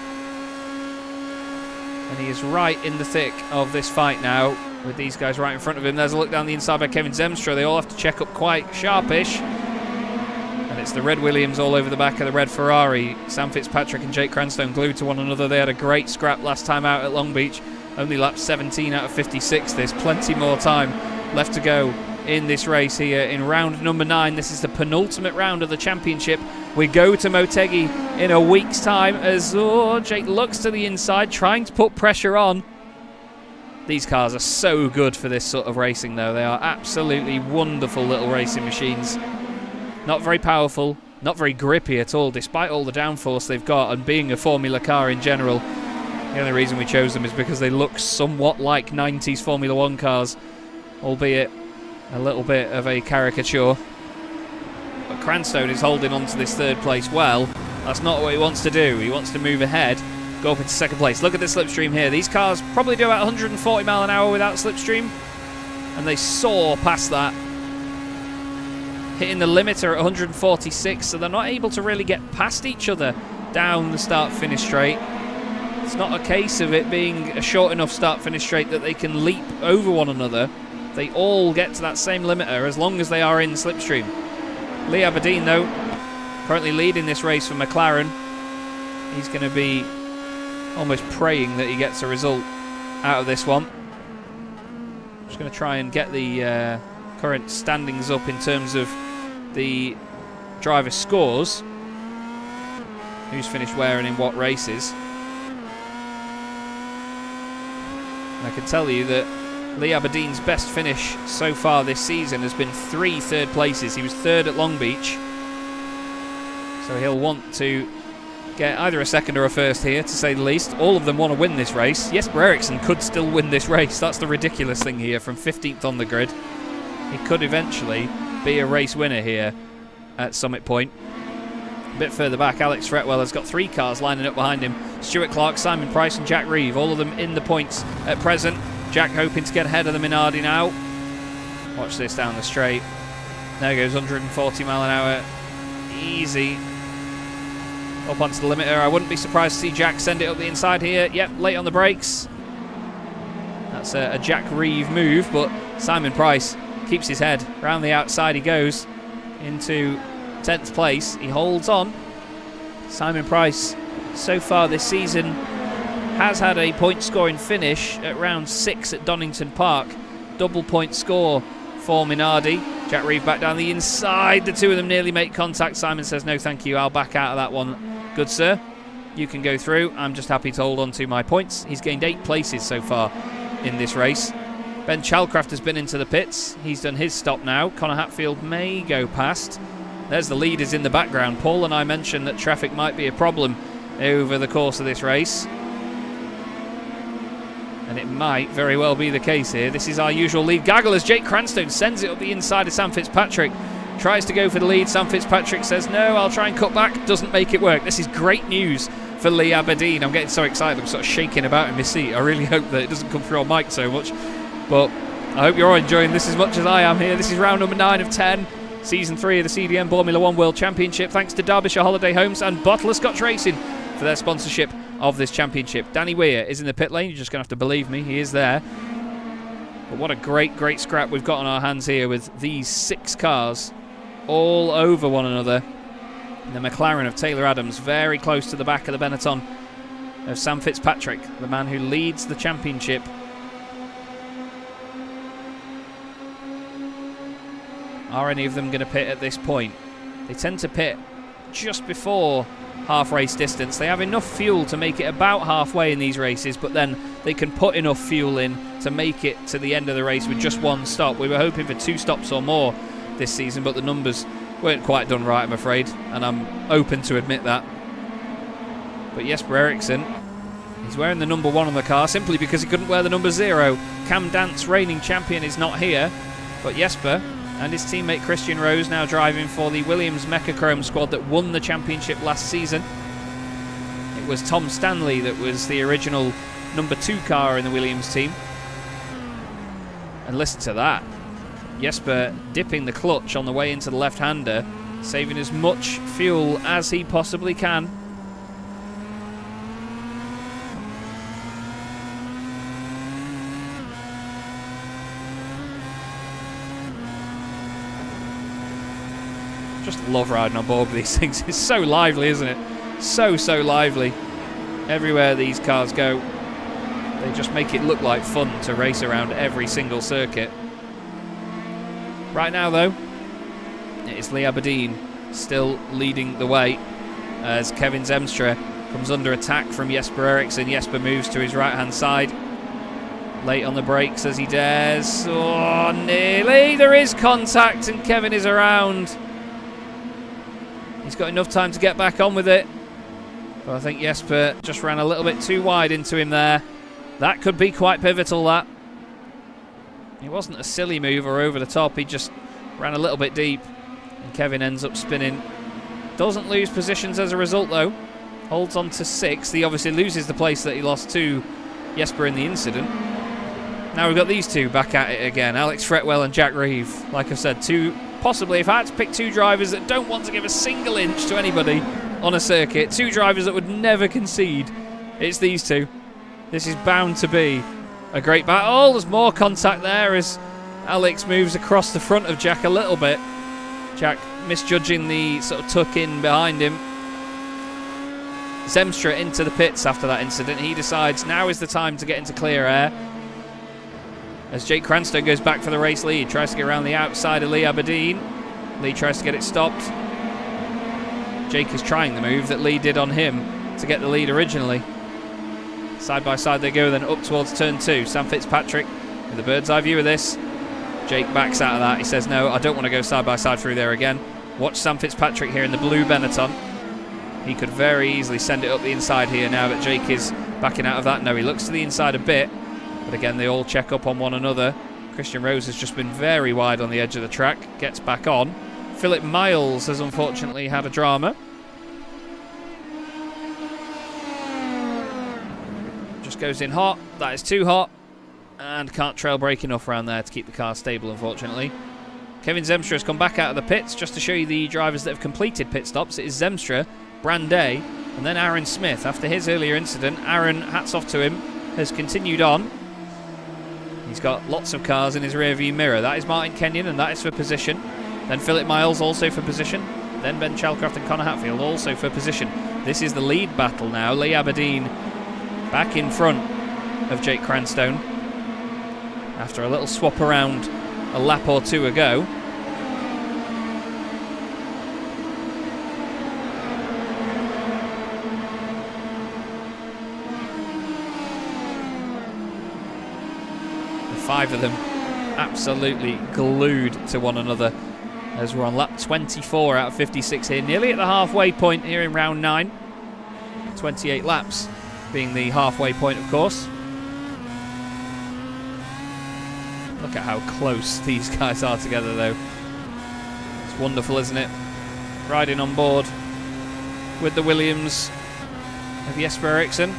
and he is right in the thick of this fight now with these guys right in front of him. There's a look down the inside by Kevin Zemstra. They all have to check up quite sharpish, and it's the red Williams all over the back of the red Ferrari. Sam Fitzpatrick and Jake Cranstone glued to one another. They had a great scrap last time out at Long Beach. Only lapped 17 out of 56. There's plenty more time left to go in this race here in round number 9. This is the penultimate round of the championship. We go to Motegi in a week's time as Jake looks to the inside, trying to put pressure on. These cars are so good for this sort of racing though. They are absolutely wonderful little racing machines. Not very powerful, not very grippy at all, despite all the downforce they've got and being a Formula car in general. The only reason we chose them is because they look somewhat like 90s Formula 1 cars, albeit a little bit of a caricature. But Cranstone is holding on to this 3rd place well. That's not what he wants to do. He wants to move ahead, go up into 2nd place. Look at the slipstream here. These cars probably do about 140 mile an hour without slipstream, and they soar past that, hitting the limiter at 146, so they're not able to really get past each other down the start-finish straight. It's not a case of it being a short enough start-finish straight that they can leap over one another. They all get to that same limiter as long as they are in slipstream. Lee Aberdeen, though, currently leading this race for McLaren. He's going to be almost praying that he gets a result out of this one. Just going to try and get the current standings up in terms of the driver scores. Who's finished where and in what races. And I can tell you that Lee Aberdeen's best finish so far this season has been 3 third places. He was third at Long Beach. So he'll want to get either a second or a first here, to say the least. All of them want to win this race. Jesper Eriksson could still win this race. That's the ridiculous thing here, from 15th on the grid. He could eventually be a race winner here at Summit Point. A bit further back, Alex Fretwell has got 3 cars lining up behind him. Stuart Clark, Simon Price and Jack Reeve, all of them in the points at present. Jack hoping to get ahead of the Minardi now. Watch this down the straight. There goes 140 mile an hour. Easy. Up onto the limiter. I wouldn't be surprised to see Jack send it up the inside here. Yep, late on the brakes. That's a Jack Reeve move, but Simon Price keeps his head. Round the outside he goes into 10th place. He holds on. Simon Price, so far this season, has had a point scoring finish at round 6 at Donington Park. Double point score for Minardi. Jack Reeve back down the inside. The two of them nearly make contact. Simon says, no thank you, I'll back out of that one. Good sir, you can go through. I'm just happy to hold on to my points. He's gained 8 places so far in this race. Ben Chalcraft has been into the pits. He's done his stop now. Connor Hatfield may go past. There's the leaders in the background. Paul and I mentioned that traffic might be a problem over the course of this race. And it might very well be the case here. This is our usual lead gaggle as Jake Cranstone sends it up the inside of Sam Fitzpatrick. Tries to go for the lead. Sam Fitzpatrick says, no, I'll try and cut back. Doesn't make it work. This is great news for Lee Aberdeen. I'm getting so excited. I'm sort of shaking about in my seat. I really hope that it doesn't come through on mic so much. But I hope you're all enjoying this as much as I am here. This is round number 9 of 10. Season 3 of the CDM Boremula 1 World Championship. Thanks to Derbyshire Holiday Homes and Bottle of Scotch Racing for their sponsorship of this championship. Danny Weir is in the pit lane. You're just going to have to believe me. He is there. But what a great scrap we've got on our hands here with these 6 cars all over one another. The McLaren of Taylor Adams very close to the back of the Benetton of Sam Fitzpatrick, the man who leads the championship. Are any of them going to pit at this point? They tend to pit just before half race distance. They have enough fuel to make it about halfway in these races, but then they can put enough fuel in to make it to the end of the race with just 1 stop. We were hoping for 2 stops or more this season, but the numbers weren't quite done right, I'm afraid, and I'm open to admit that. But Jesper Eriksson, he's wearing the number 1 on the car simply because he couldn't wear the number 0. Cam Dance, reigning champion, is not here, but Jesper and his teammate Christian Rose now driving for the Williams Mechachrome squad that won the championship last season. It was Tom Stanley that was the original number 2 car in the Williams team. And listen to that. Jesper dipping the clutch on the way into the left-hander, saving as much fuel as he possibly can. Just love riding on board with these things. It's so lively, isn't it? So lively. Everywhere these cars go, they just make it look like fun to race around every single circuit. Right now, though, it is Lee Aberdeen still leading the way as Kevin Zemstra comes under attack from Jesper Eriksson. Jesper moves to his right-hand side. Late on the brakes as he dares. Oh, nearly. There is contact and Kevin is around. He's got enough time to get back on with it. But I think Jesper just ran a little bit too wide into him there. That could be quite pivotal, that. It wasn't a silly move or over the top. He just ran a little bit deep. And Kevin ends up spinning. Doesn't lose positions as a result, though. Holds on to 6th. He obviously loses the place that he lost to Jesper in the incident. Now we've got these two back at it again. Alex Fretwell and Jack Reeve. Like I've said, possibly, if I had to pick 2 drivers that don't want to give a single inch to anybody on a circuit, 2 drivers that would never concede, it's these two. This is bound to be a great battle. There's more contact there as Alex moves across the front of Jack a little bit. Jack misjudging the sort of tuck in behind him. Zemstra into the pits after that incident. He decides now is the time to get into clear air. as Jake Cranstoun goes back for the race lead. Tries to get around the outside of Lee Aberdeen. Lee tries to get it stopped. Jake is trying the move that Lee did on him to get the lead originally. Side by side they go, then up towards turn 2. Sam Fitzpatrick with a bird's eye view of this. Jake backs out of that. He says, no, I don't want to go side by side through there again. Watch Sam Fitzpatrick here in the blue Benetton. He could very easily send it up the inside here now, but Jake is backing out of that. No, he looks to the inside a bit, but again, they all check up on one another. Christian Rose has just been very wide on the edge of the track. Gets back on. Philip Miles has unfortunately had a drama. Just goes in hot. That is too hot. And can't trail brake enough around there to keep the car stable, unfortunately. Kevin Zemstra has come back out of the pits. Just to show you the drivers that have completed pit stops, it is Zemstra, Brandet, and then Aaron Smith. After his earlier incident, Aaron, hats off to him, has continued on. He's got lots of cars in his rearview mirror. That is Martin Kenyon, and that is for position. Then Philip Miles also for position. Then Ben Chalcroft and Connor Hatfield also for position. This is the lead battle now. Lee Aberdeen back in front of Jake Cranstoun after a little swap around a lap or two ago. The 5 of them absolutely glued to one another as we're on lap 24 out of 56 here, nearly at the halfway point here in round 9. 28 laps being the halfway point, of course. Look at how close these guys are together, though. It's wonderful, isn't it? Riding on board with the Williams of Jesper Eriksson.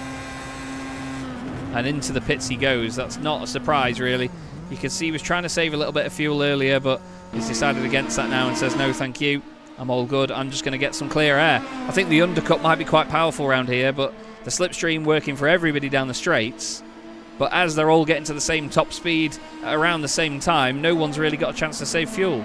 And into the pits he goes. That's not a surprise, really. You can see he was trying to save a little bit of fuel earlier, but he's decided against that now and says, no, thank you. I'm all good. I'm just going to get some clear air. I think the undercut might be quite powerful around here, but the slipstream working for everybody down the straights. But as they're all getting to the same top speed at around the same time, no one's really got a chance to save fuel.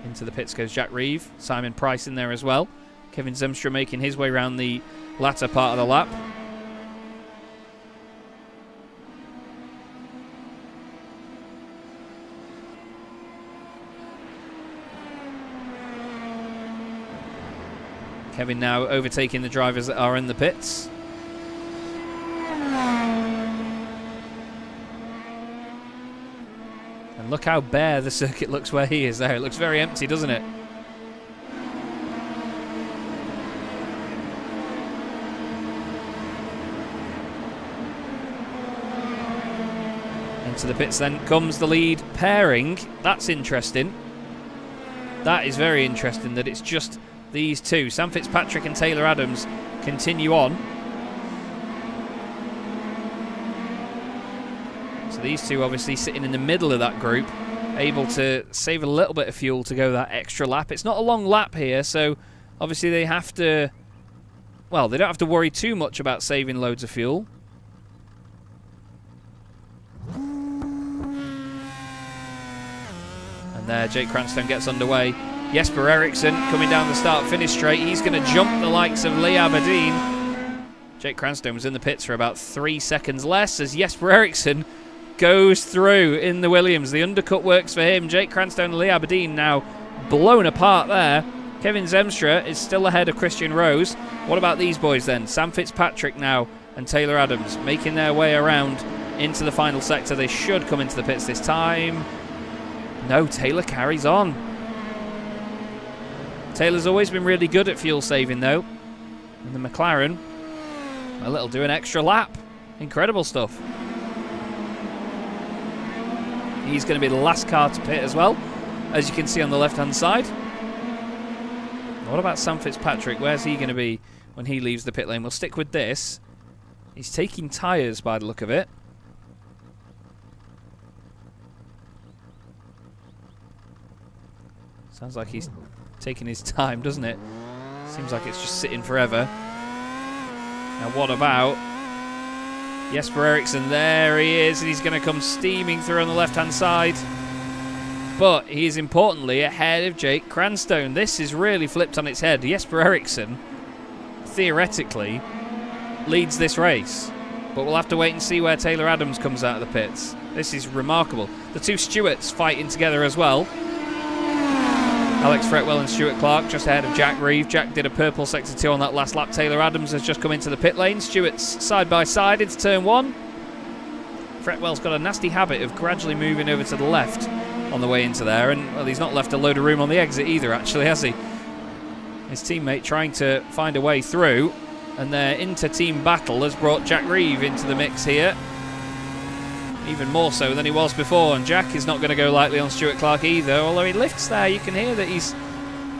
Into the pits goes Jack Reeve, Simon Price in there as well. Kevin Zemstra making his way around the latter part of the lap. Kevin now overtaking the drivers that are in the pits. And look how bare the circuit looks where he is there. It looks very empty, doesn't it? Into the pits then comes the lead pairing. That's interesting. That is very interesting that it's just these two. Sam Fitzpatrick and Taylor Adams continue on. So these two obviously sitting in the middle of that group, able to save a little bit of fuel to go that extra lap. It's not a long lap here, so obviously they have to, well, they don't have to worry too much about saving loads of fuel. And there Jake Cranstoun gets underway. Jesper Eriksson coming down the start-finish straight. He's going to jump the likes of Lee Aberdeen. Jake Cranstoun was in the pits for about 3 seconds less as Jesper Eriksson goes through in the Williams. The undercut works for him. Jake Cranstoun and Lee Aberdeen now blown apart there. Kevin Zemstra is still ahead of Christian Rose. What about these boys then? Sam Fitzpatrick now and Taylor Adams making their way around into the final sector. They should come into the pits this time. No, Taylor carries on. Taylor's always been really good at fuel saving though. And the McLaren, well, it'll do an extra lap. Incredible stuff. He's going to be the last car to pit as well, as you can see on the left hand side. What about Sam Fitzpatrick? Where's he going to be when he leaves the pit lane? We'll stick with this. He's taking tyres by the look of it. Sounds like he's taking his time, doesn't it? Seems like it's just sitting forever. Now what about Jesper Eriksson? There he is, and he's going to come steaming through on the left-hand side. But he is importantly ahead of Jake Cranstoun. This is really flipped on its head. Jesper Eriksson, theoretically, leads this race. But we'll have to wait and see where Taylor Adams comes out of the pits. This is remarkable. The two Stewarts fighting together as well. Alex Fretwell and Stuart Clark just ahead of Jack Reeve. Jack did a purple sector 2 on that last lap. Taylor Adams has just come into the pit lane. Stewart's side by side into turn 1. Fretwell's got a nasty habit of gradually moving over to the left on the way into there, and well, he's not left a load of room on the exit either, actually, has he? His teammate trying to find a way through, and their inter-team battle has brought Jack Reeve into the mix here. Even more so than he was before, and Jack is not going to go lightly on Stuart Clark either, although he lifts there. You can hear that he's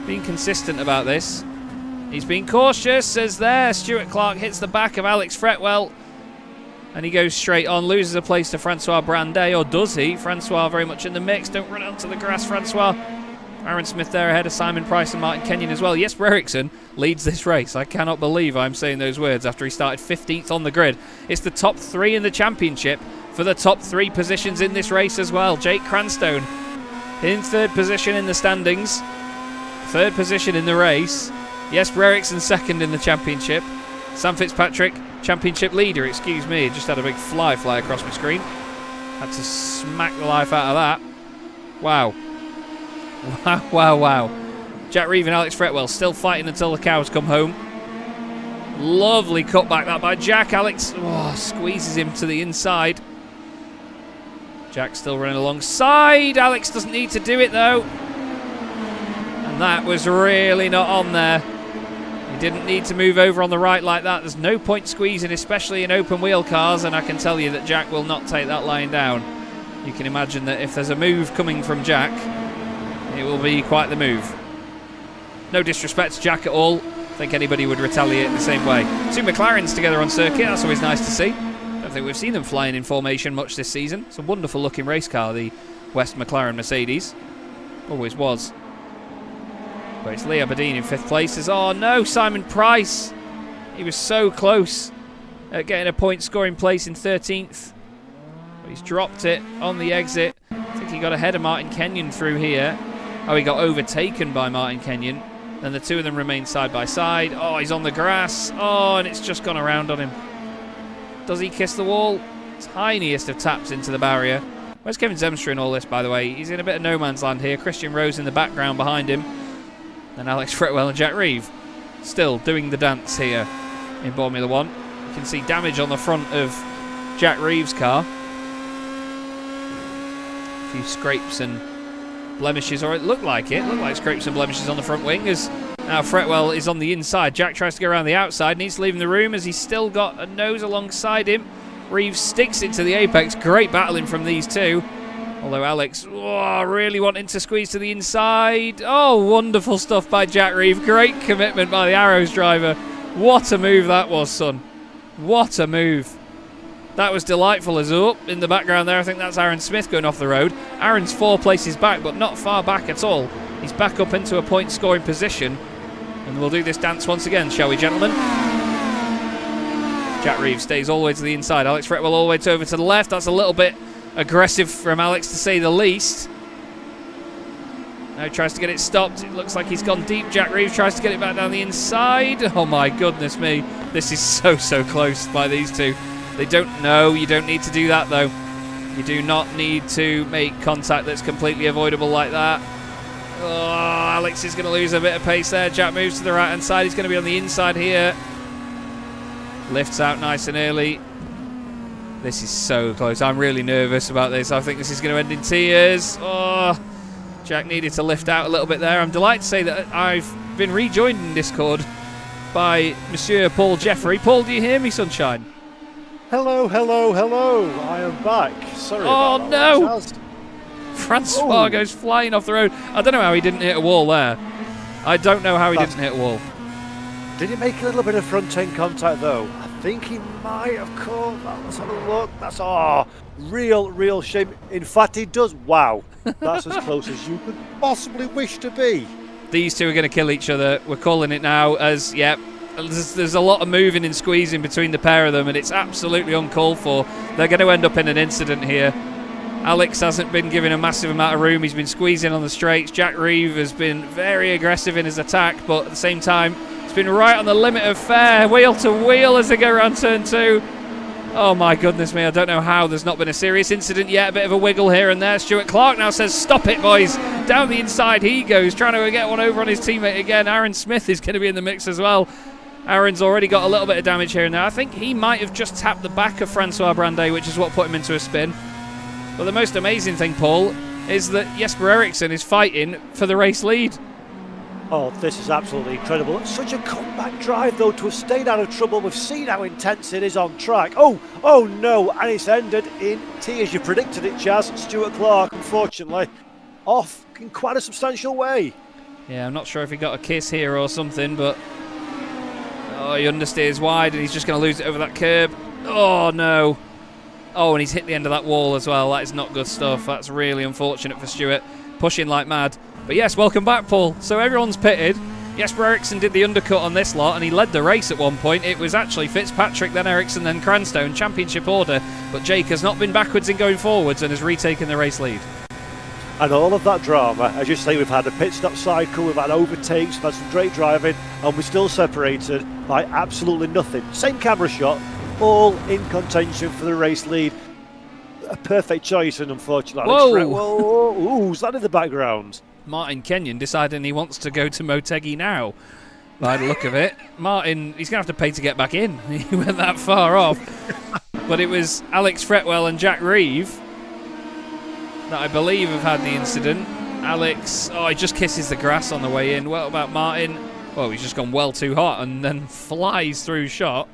being consistent about this. He's being cautious as there Stuart Clark hits the back of Alex Fretwell, and he goes straight on, loses a place to Francois Brandet, or does he? Francois very much in the mix. Don't run onto the grass, Francois. Aaron Smith there ahead of Simon Price and Martin Kenyon as well. Jesper Eriksson leads this race. I cannot believe I'm saying those words after he started 15th on the grid. It's the top 3 in the championship for the top 3 positions in this race as well. Jake Cranstone in 3rd position in the standings, 3rd position in the race. Jesper Eriksson 2nd in the championship. Sam Fitzpatrick, championship leader, excuse me. Just had a big fly across my screen. Had to smack the life out of that. Wow. Wow. Jack Reeve and Alex Fretwell still fighting until the cows come home. Lovely cutback that by Jack. Alex squeezes him to the inside. Jack still running alongside. Alex doesn't need to do it though. And that was really not on there. He didn't need to move over on the right like that. There's no point squeezing, especially in open wheel cars, and I can tell you that Jack will not take that line down. You can imagine that if there's a move coming from Jack, it will be quite the move. No disrespect to Jack at all. I think anybody would retaliate in the same way. 2 McLarens together on circuit, that's always nice to see. I don't think we've seen them flying in formation much this season. It's a wonderful looking race car, the West McLaren Mercedes. Always was. But it's Lee Aberdeen in 5th place. Oh no, Simon Price. He was so close at getting a point scoring place in 13th. But he's dropped it on the exit. I think he got ahead of Martin Kenyon through here. Oh, he got overtaken by Martin Kenyon. And the 2 of them remain side by side. Oh, he's on the grass. Oh, and it's just gone around on him. Does he kiss the wall? Tiniest of taps into the barrier. Where's Kevin Zemstra in all this, by the way? He's in a bit of no man's land here. Christian Rose in the background behind him. And Alex Fretwell and Jack Reeve still doing the dance here in Formula 1. You can see damage on the front of Jack Reeve's car. A few scrapes and blemishes, or it looked like scrapes and blemishes on the front wing, as now Fretwell is on the inside. Jack tries to go around the outside, needs to leave the room as he's still got a nose alongside him. Reeves sticks it to the apex. Great battling from these two. Although Alex really wanting to squeeze to the inside. Oh, wonderful stuff by Jack Reeve. Great commitment by the Arrows driver. What a move that was, son. What a move. That was delightful as up in the background there. I think that's Aaron Smith going off the road. Aaron's 4 places back, but not far back at all. He's back up into a point scoring position. And we'll do this dance once again, shall we, gentlemen? Jack Reeve stays all the way to the inside. Alex Fretwell all the way over to the left. That's a little bit aggressive from Alex, to say the least. Now he tries to get it stopped. It looks like he's gone deep. Jack Reeve tries to get it back down the inside. Oh my goodness me. This is so close by these two. They don't know. You don't need to do that though. You do not need to make contact that's completely avoidable like that. Oh, Alex is going to lose a bit of pace there. Jack moves to the right hand side. He's going to be on the inside here. Lifts out nice and early. This is so close. I'm really nervous about this. I think this is going to end in tears. Oh, Jack needed to lift out a little bit there. I'm delighted to say that I've been rejoined in Discord by Monsieur Paul Jeffrey. Paul, do you hear me, sunshine? Hello. I am back. Sorry about that. No. Francois goes flying off the road. I don't know how he didn't hit a wall there. I don't know how he didn't hit a wall. Did he make a little bit of front-end contact, though? I think he might have caught that. Let's have a look. That's, real shame. In fact, he does. Wow. That's as close as you could possibly wish to be. These two are going to kill each other. We're calling it now as, there's a lot of moving and squeezing between the pair of them, and it's absolutely uncalled for. They're going to end up in an incident here. Alex hasn't been given a massive amount of room. He's been squeezing on the straights. Jack Reeve has been very aggressive in his attack, but at the same time, he's been right on the limit of fair. Wheel to wheel as they go around turn 2. Oh my goodness me, I don't know how there's not been a serious incident yet. A bit of a wiggle here and there. Stuart Clark now says, stop it, boys. Down the inside he goes, trying to get one over on his teammate again. Aaron Smith is going to be in the mix as well. Aaron's already got a little bit of damage here and there. I think he might have just tapped the back of Francois Brandet, which is what put him into a spin. But the most amazing thing, Paul, is that Jesper Eriksson is fighting for the race lead. Oh, this is absolutely incredible. It's such a comeback drive, though, to have stayed out of trouble. We've seen how intense it is on track. Oh no, and it's ended in tears. You predicted it, Chaz. Stuart Clark, unfortunately, off in quite a substantial way. Yeah, I'm not sure if he got a kiss here or something, but he understeers wide and he's just going to lose it over that curb. Oh, no. Oh, and he's hit the end of that wall as well. That is not good stuff. That's really unfortunate for Stuart. Pushing like mad. But yes, welcome back, Paul. So everyone's pitted. Jesper Eriksson did the undercut on this lot and he led the race at one point. It was actually Fitzpatrick, then Eriksson, then Cranstone, championship order. But Jake has not been backwards in going forwards and has retaken the race lead. And all of that drama, as you say, we've had a pit stop cycle, we've had overtakes, we've had some great driving, and we're still separated by absolutely nothing. Same camera shot, all in contention for the race lead. A perfect choice, and unfortunately, Whoa! Who's that in the background? Martin Kenyon deciding he wants to go to Motegi now. By the look of it, Martin, he's going to have to pay to get back in. He went that far off. But it was Alex Fretwell and Jack Reeve that I believe have had the incident. Alex, he just kisses the grass on the way in. What about Martin? Well, he's just gone well too hot and then flies through shot.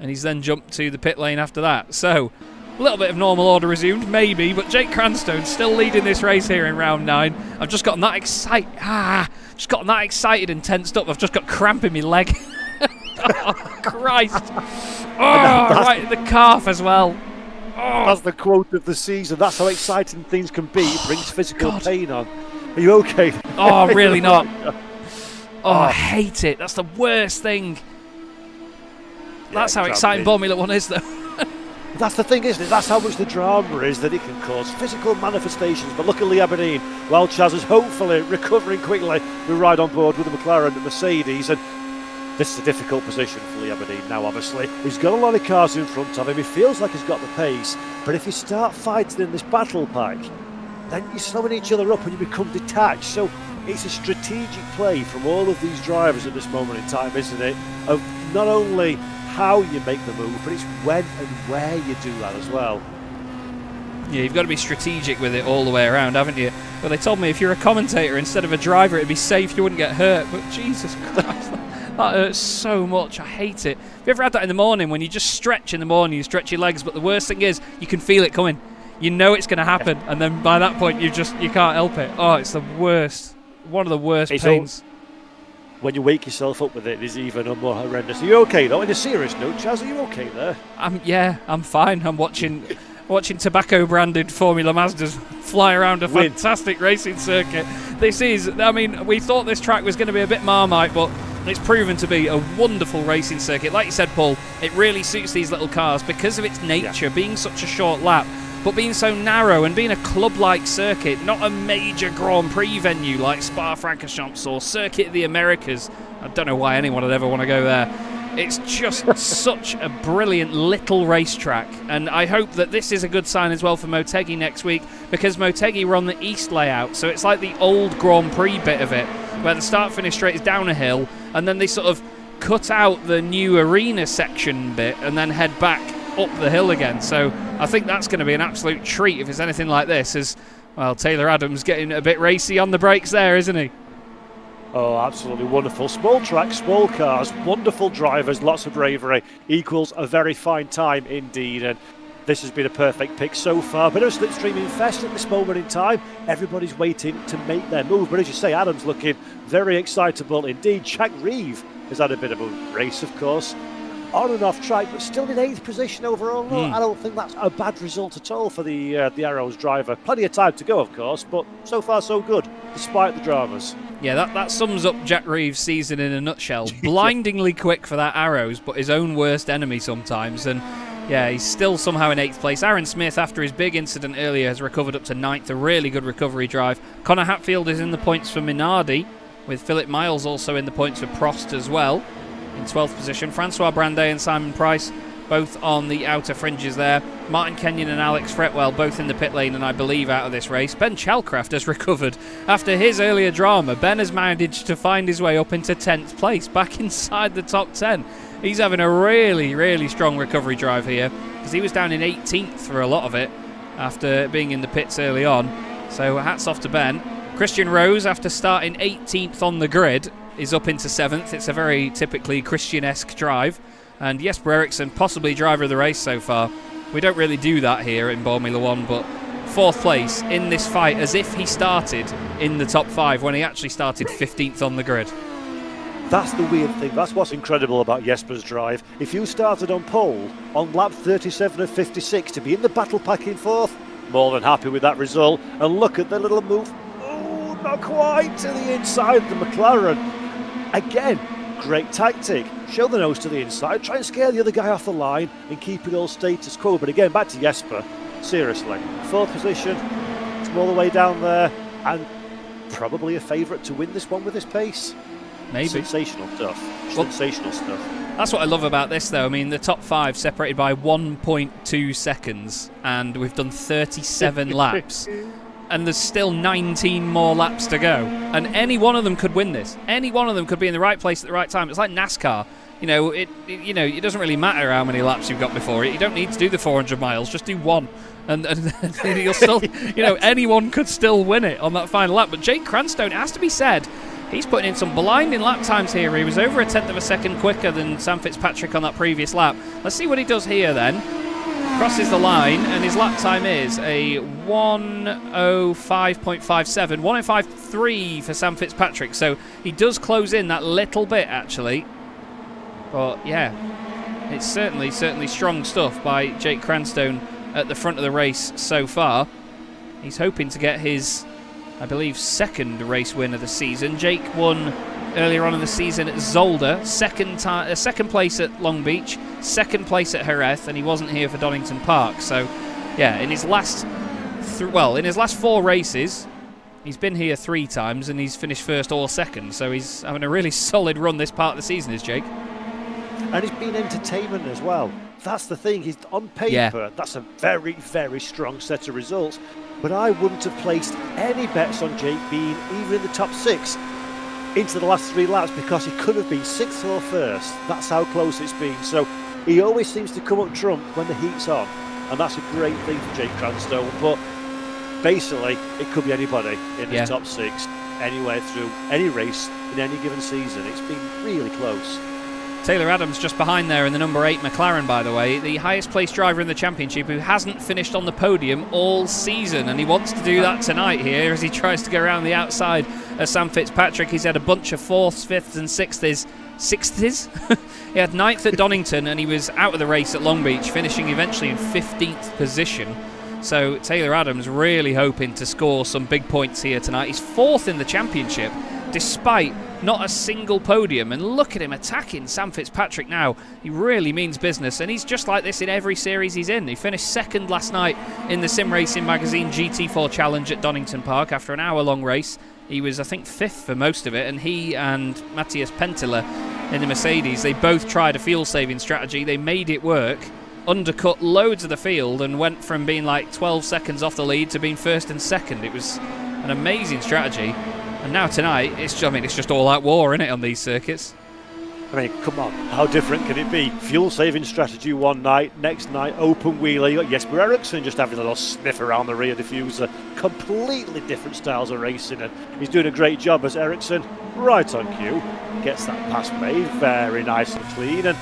And he's then jumped to the pit lane after that. So, a little bit of normal order resumed, maybe, but Jake Cranstone still leading this race here in round 9. I've just gotten that excited and tensed up. I've just got cramp in my leg. Oh, Christ. Right in the calf as well. That's the quote of the season. That's how exciting things can be. It brings physical pain on. Are you okay? Oh, really not. I hate it. That's the worst thing. That's how exciting Boremula 1 is, though. That's the thing, isn't it? That's how much the drama is that it can cause physical manifestations. But look at Lee Aberdeen. While Chaz is hopefully recovering quickly, we ride on board with the McLaren and Mercedes. And this is a difficult position for Lee Aberdeen now, obviously. He's got a lot of cars in front of him. He feels like he's got the pace. But if you start fighting in this battle pack, then you're slowing each other up and you become detached. So it's a strategic play from all of these drivers at this moment in time, isn't it? Of not only how you make the move, but it's when and where you do that as well. Yeah, you've got to be strategic with it all the way around, haven't you? Well, they told me if you're a commentator instead of a driver, it'd be safe, you wouldn't get hurt. But Jesus Christ, that hurts so much. I hate it. Have you ever had that in the morning when you just stretch in the morning, you stretch your legs, but the worst thing is you can feel it coming. You know it's going to happen, and then by that point you can't help it. Oh, it's the worst. One of the worst pains. When you wake yourself up with it, it's even more horrendous. Are you okay though? On a serious note, Chaz, are you okay there? I'm fine. I'm watching tobacco branded Formula Mazdas fly around a fantastic racing circuit. This is, we thought this track was going to be a bit Marmite, but it's proven to be a wonderful racing circuit. Like you said, Paul, it really suits these little cars because of its nature, being such a short lap, but being so narrow and being a club-like circuit, not a major Grand Prix venue like Spa-Francorchamps or Circuit of the Americas. I don't know why anyone would ever want to go there. It's just such a brilliant little racetrack, and I hope that this is a good sign as well for Motegi next week, because Motegi were on the east layout, so it's like the old Grand Prix bit of it, where the start-finish straight is down a hill, and then they sort of cut out the new arena section bit and then head back up the hill again. So I think that's going to be an absolute treat if it's anything like this, as well, Taylor Adams getting a bit racy on the brakes there, isn't he? Oh, absolutely wonderful. Small track, small cars, wonderful drivers, lots of bravery, equals a very fine time indeed. And this has been a perfect pick so far. Bit of a slipstream infest at this moment in time. Everybody's waiting to make their move. But as you say, Adams looking very excitable indeed. Jack Reeve has had a bit of a race, of course, on and off track, but still in 8th position overall. I don't think that's a bad result at all for the Arrows driver. Plenty of time to go, of course, but so far so good, despite the dramas. Yeah, that sums up Jack Reeves' season in a nutshell. Blindingly quick for that Arrows, but his own worst enemy sometimes. And yeah, he's still somehow in 8th place. Aaron Smith, after his big incident earlier, has recovered up to 9th. A really good recovery drive. Connor Hatfield is in the points for Minardi. with Philip Miles also in the points for Prost as well. In 12th position, Francois Brandet and Simon Price both on the outer fringes there. Martin Kenyon and Alex Fretwell both in the pit lane and I believe out of this race. Ben Chalcraft has recovered after his earlier drama. Ben has managed to find his way up into 10th place, back inside the top 10. He's having a really, really strong recovery drive here because he was down in 18th for a lot of it after being in the pits early on. So hats off to Ben. Christian Rose, after starting 18th on the grid, is up into 7th. It's a very typically Christian-esque drive. And Jesper Eriksson, possibly driver of the race so far. We don't really do that here in Boremula 1, but 4th place in this fight as if he started in the top 5 when he actually started 15th on the grid. That's the weird thing. That's what's incredible about Jesper's drive. If you started on pole on lap 37 of 56 to be in the battle pack in 4th, more than happy with that result. And look at the little move. Oh, not quite to the inside of the McLaren. Again, great tactic. Show the nose to the inside, try and scare the other guy off the line and keep it all status quo. But again, back to Jesper. Seriously, 4th position, it's all the way down there, and probably a favourite to win this one with this pace. Maybe. Sensational stuff. Sensational stuff. That's what I love about this, though. I mean, the top 5 separated by 1.2 seconds, and we've done 37 laps. And there's still 19 more laps to go. And any one of them could win this. Any one of them could be in the right place at the right time. It's like NASCAR. It doesn't really matter how many laps you've got before it. You don't need to do the 400 miles. Just do one. And you'll still, anyone could still win it on that final lap. But Jake Cranstone, it has to be said, he's putting in some blinding lap times here. He was over a 10th of a second quicker than Sam Fitzpatrick on that previous lap. Let's see what he does here then. Crosses the line, and his lap time is a 1:05.57, 1:05.3 for Sam Fitzpatrick. So he does close in that little bit, actually. But yeah, it's certainly strong stuff by Jake Cranstone at the front of the race so far. He's hoping to get his, I believe, 2nd race win of the season. Jake won earlier on in the season at Zolder, second place at Long Beach, 2nd place at Jerez, and he wasn't here for Donington Park. So, yeah, in his last 4 races, he's been here 3 times and he's finished 1st or 2nd. So he's having a really solid run this part of the season, is Jake. And he's been entertainment as well. That's the thing. He's on paper. That's a very, very strong set of results. But I wouldn't have placed any bets on Jake being even in the top 6 into the last 3 laps because he could have been 6th or 1st. That's how close it's been. So he always seems to come up trump when the heat's on, and that's a great thing for Jake Cranstone. But basically, it could be anybody in the top 6, anywhere through any race in any given season. It's been really close. Taylor Adams just behind there in the number 8 McLaren, by the way, the highest placed driver in the championship who hasn't finished on the podium all season, and he wants to do that tonight here as he tries to go around the outside of Sam Fitzpatrick. He's had a bunch of 4th, 5th and 6th. He had 9th at Donington and he was out of the race at Long Beach, finishing eventually in 15th position. So Taylor Adams really hoping to score some big points here tonight. He's 4th in the championship despite not a single podium, and look at him attacking Sam Fitzpatrick now. He really means business, and he's just like this in every series he's in. He finished 2nd last night in the Sim Racing Magazine GT4 Challenge at Donington Park after an hour-long race. He was, I think, 5th for most of it, and he and Matthias Pentila in the Mercedes, they both tried a fuel-saving strategy. They made it work, undercut loads of the field, and went from being like 12 seconds off the lead to being 1st and 2nd. It was an amazing strategy. And now tonight, it's just all-out war, isn't it, on these circuits? I mean, come on, how different can it be? Fuel-saving strategy one night, next night, open wheeler. You got Jesper Eriksson just having a little sniff around the rear diffuser. Completely different styles of racing, and he's doing a great job as Eriksson, right on cue, gets that pass made, very nice and clean. And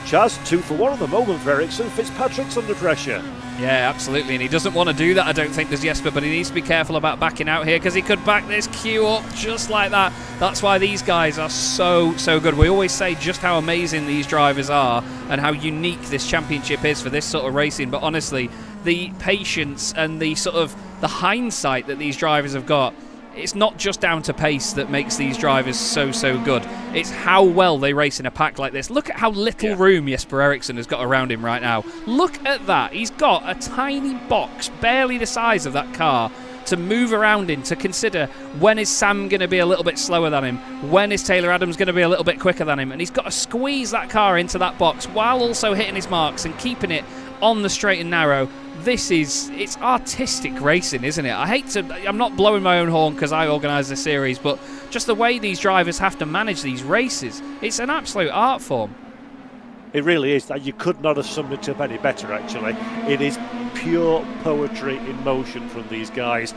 Chaz, 2 for 1 at the moment for Eriksson. Fitzpatrick's under pressure. Yeah, absolutely, and he doesn't want to do that, I don't think, does Jesper, but he needs to be careful about backing out here because he could back this queue up just like that. That's why these guys are so good. We always say just how amazing these drivers are and how unique this championship is for this sort of racing, but honestly, the patience and the sort of the hindsight that these drivers have got, it's not just down to pace that makes these drivers so good. It's how well they race in a pack like this. Look at how little room Jesper Eriksson has got around him right now. Look at that. He's got a tiny box, barely the size of that car, to move around in, to consider when is Sam going to be a little bit slower than him, when is Taylor Adams going to be a little bit quicker than him, and he's got to squeeze that car into that box while also hitting his marks and keeping it on the straight and narrow. It's artistic racing, isn't it? I'm not blowing my own horn because I organise the series, but just the way these drivers have to manage these races, it's an absolute art form. It really is. You could not have summed it up any better, actually. It is pure poetry in motion from these guys.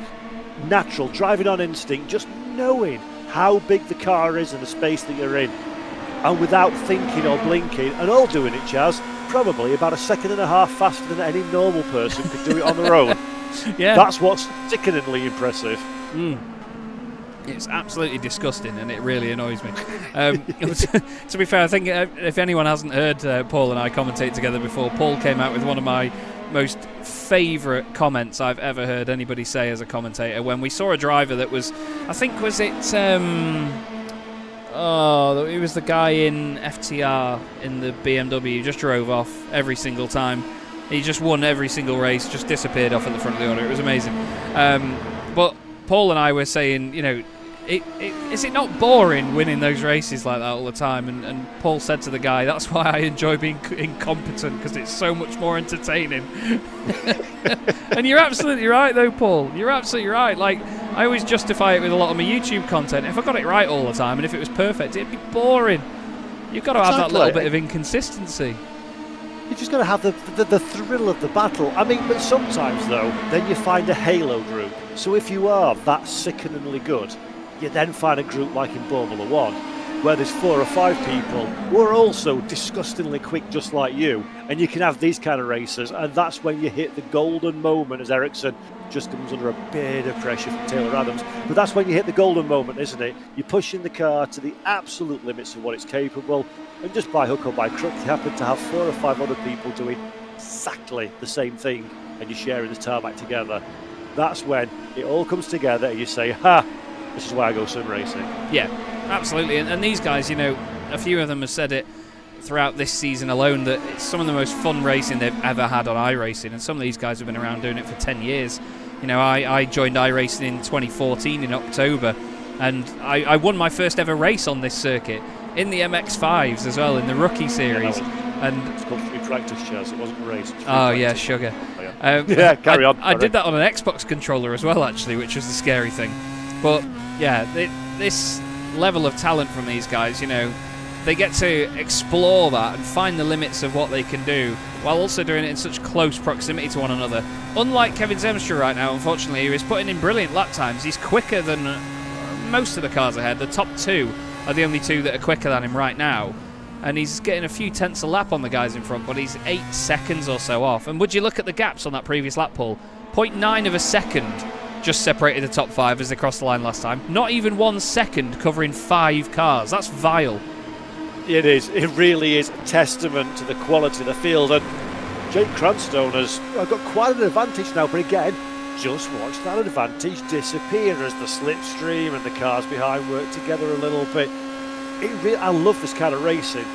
Natural, driving on instinct, just knowing how big the car is and the space that you're in. And without thinking or blinking, and all doing it, Chaz, probably about a second and a half faster than any normal person could do it on their own. Yeah. That's what's sickeningly impressive. It's absolutely disgusting, and it really annoys me. To be fair, I think if anyone hasn't heard Paul and I commentate together before, Paul came out with one of my most favourite comments I've ever heard anybody say as a commentator when we saw a driver that was, I think, was it... it was the guy in FTR in the BMW who just drove off every single time. He just won every single race, just disappeared off at the front of the order. It was amazing. But Paul and I were saying, is it not boring winning those races like that all the time? And Paul said to the guy, that's why I enjoy being incompetent, because it's so much more entertaining. And you're absolutely right, though, Paul. You're absolutely right. Like, I always justify it with a lot of my YouTube content. If I got it right all the time and if it was perfect, it'd be boring. You've got to have that little bit of inconsistency. You've just got to have the thrill of the battle. I mean, but sometimes, though, then you find a halo group. So if you are that sickeningly good, you then find a group like in Boremula 1, where there's 4 or 5 people who are also disgustingly quick just like you, and you can have these kind of races, and that's when you hit the golden moment, as Ericsson just comes under a bit of pressure from Taylor Adams. But that's when you hit the golden moment, isn't it? You're pushing the car to the absolute limits of what it's capable, and just by hook or by crook, you happen to have 4 or 5 other people doing exactly the same thing, and you're sharing the tarmac together. That's when it all comes together, and you say, ha! This is why I go sim racing. Yeah, absolutely. And these guys, a few of them have said it throughout this season alone, that it's some of the most fun racing they've ever had on iRacing. And some of these guys have been around doing it for 10 years. I joined iRacing in 2014 in October, and I won my first ever race on this circuit in the MX-5s as well, in the rookie series. It's called free practice, Chaz. It wasn't a race. Yeah, sugar. Yeah, carry on. I did that on an Xbox controller as well, actually, which was the scary thing. But yeah, this level of talent from these guys, they get to explore that and find the limits of what they can do while also doing it in such close proximity to one another. Unlike Kevin Zemstra right now, unfortunately, who is putting in brilliant lap times. He's quicker than most of the cars ahead. The top 2 are the only 2 that are quicker than him right now. And he's getting a few tenths a lap on the guys in front, but he's 8 seconds or so off. And would you look at the gaps on that previous lap, Paul? 0.9 of a second just separated the top 5 as they crossed the line last time. Not even 1 second covering 5 cars. That's vile. It is. It really is a testament to the quality of the field. And Jake Cranstone has got quite an advantage now, but again, just watch that advantage disappear as the slipstream and the cars behind work together a little bit. I love this kind of racing.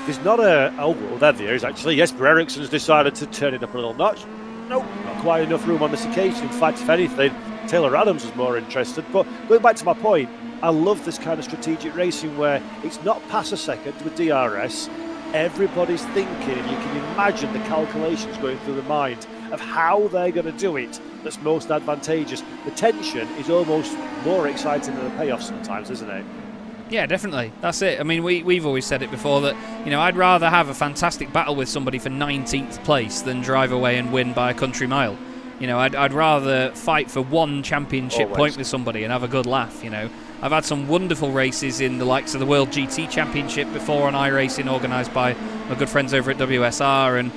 There's not there is actually. Jesper Eriksson's decided to turn it up a little notch. Nope, not quite enough room on this occasion. In fact, if anything, Taylor Adams was more interested. But going back to my point, I love this kind of strategic racing where it's not past a second with DRS. Everybody's thinking, and you can imagine the calculations going through the mind of how they're going to do it that's most advantageous. The tension is almost more exciting than the payoff sometimes, isn't it? Yeah, definitely. That's it. I mean, we've always said it before that, I'd rather have a fantastic battle with somebody for 19th place than drive away and win by a country mile. I'd rather fight for 1 championship point with somebody and have a good laugh, I've had some wonderful races in the likes of the World GT Championship before on iRacing, organised by my good friends over at WSR, and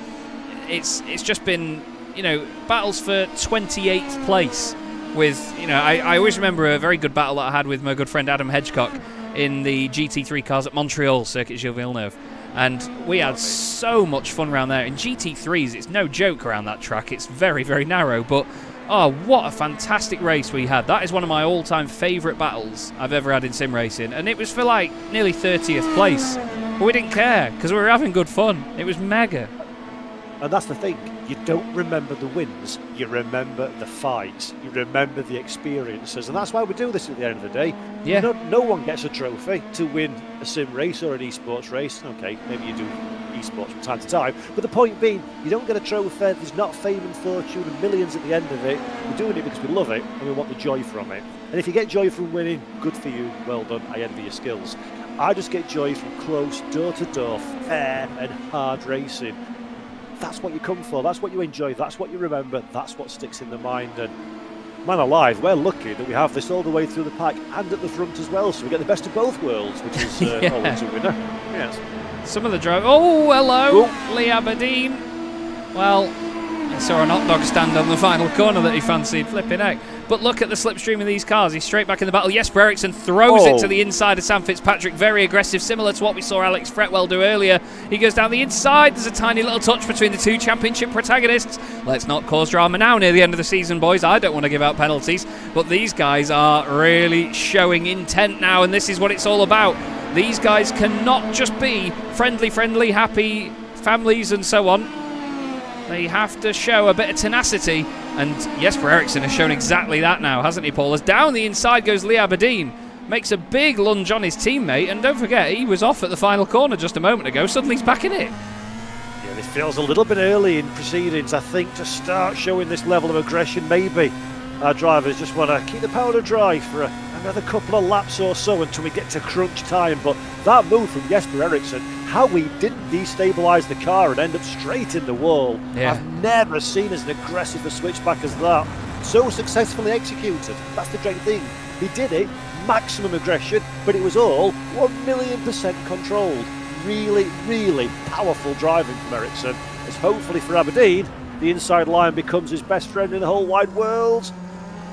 it's just been, battles for 28th place with, I always remember a very good battle that I had with my good friend Adam Hedgecock in the GT3 cars at Montreal, Circuit Gilles Villeneuve. And we had so much fun around there. In GT3s, it's no joke around that track. It's very, very narrow, but what a fantastic race we had. That is one of my all-time favourite battles I've ever had in sim racing. And it was for nearly 30th place. But we didn't care, because we were having good fun. It was mega. And that's the thing, you don't remember the wins, you remember the fights, you remember the experiences, and that's why we do this at the end of the day. Yeah. No one gets a trophy to win a sim race or an esports race. Okay, maybe you do esports from time to time, but the point being, you don't get a trophy, there's not fame and fortune and millions at the end of it. We're doing it because we love it and we want the joy from it. And if you get joy from winning, good for you, well done, I envy your skills. I just get joy from close, door-to-door, fair and hard racing. That's what you come for, that's what you enjoy, that's what you remember, that's what sticks in the mind. And man alive, we're lucky that we have this all the way through the pack and at the front as well, so we get the best of both worlds, which is always a winner. Yes. Some of the drive. Oh, hello, Lee Aberdeen. Well, I saw an hot dog stand on the final corner that he fancied, flipping heck. But look at the slipstream of these cars. He's straight back in the battle. Jesper Eriksson throws it to the inside of Sam Fitzpatrick. Very aggressive, similar to what we saw Alex Fretwell do earlier. He goes down the inside. There's a tiny little touch between the two championship protagonists. Let's not cause drama now near the end of the season, boys. I don't want to give out penalties. But these guys are really showing intent now, and this is what it's all about. These guys cannot just be friendly, happy families and so on. They have to show a bit of tenacity, and Jesper Eriksson has shown exactly that now, hasn't he, Paul? As down the inside goes Lee Aberdeen, makes a big lunge on his teammate, and don't forget, he was off at the final corner just a moment ago. Suddenly he's back in it. Yeah, this feels a little bit early in proceedings, I think, to start showing this level of aggression. Maybe our drivers just want to keep the powder dry for another couple of laps or so until we get to crunch time. But that move from Jesper Eriksson, how he didn't destabilise the car and end up straight in the wall. Yeah. I've never seen as aggressive a switchback as that. So successfully executed. That's the great thing. He did it, maximum aggression, but it was all 1,000,000% controlled. Really, really powerful driving from Eriksson. As hopefully for Aberdeen, the inside line becomes his best friend in the whole wide world.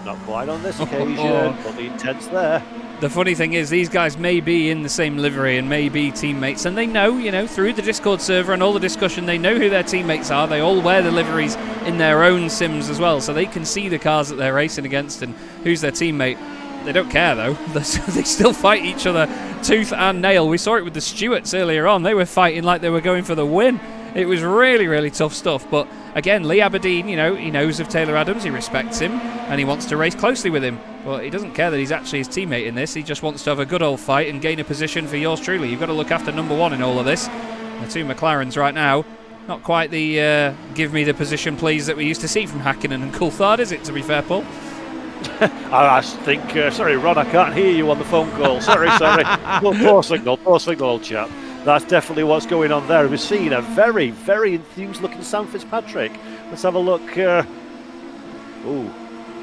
Not quite on this occasion, but the intent's there. The funny thing is, these guys may be in the same livery and may be teammates, and they know, through the Discord server and all the discussion, they know who their teammates are. They all wear the liveries in their own sims as well, so they can see the cars that they're racing against and who's their teammate. They don't care, though. They still fight each other tooth and nail. We saw it with the Stewarts earlier on. They were fighting like they were going for the win. It was really, really tough stuff. But again, Lee Aberdeen, he knows of Taylor Adams, he respects him, and he wants to race closely with him. But he doesn't care that he's actually his teammate in this. He just wants to have a good old fight and gain a position for yours truly. You've got to look after number one in all of this. The two McLarens right now, not quite the give me the position please that we used to see from Hakkinen and Coulthard, is it, to be fair, Paul? I think, sorry Ron, I can't hear you on the phone call. Sorry. Poor signal, old chap. That's definitely what's going on there. We've seen a very, very enthused looking Sam Fitzpatrick. Let's have a look.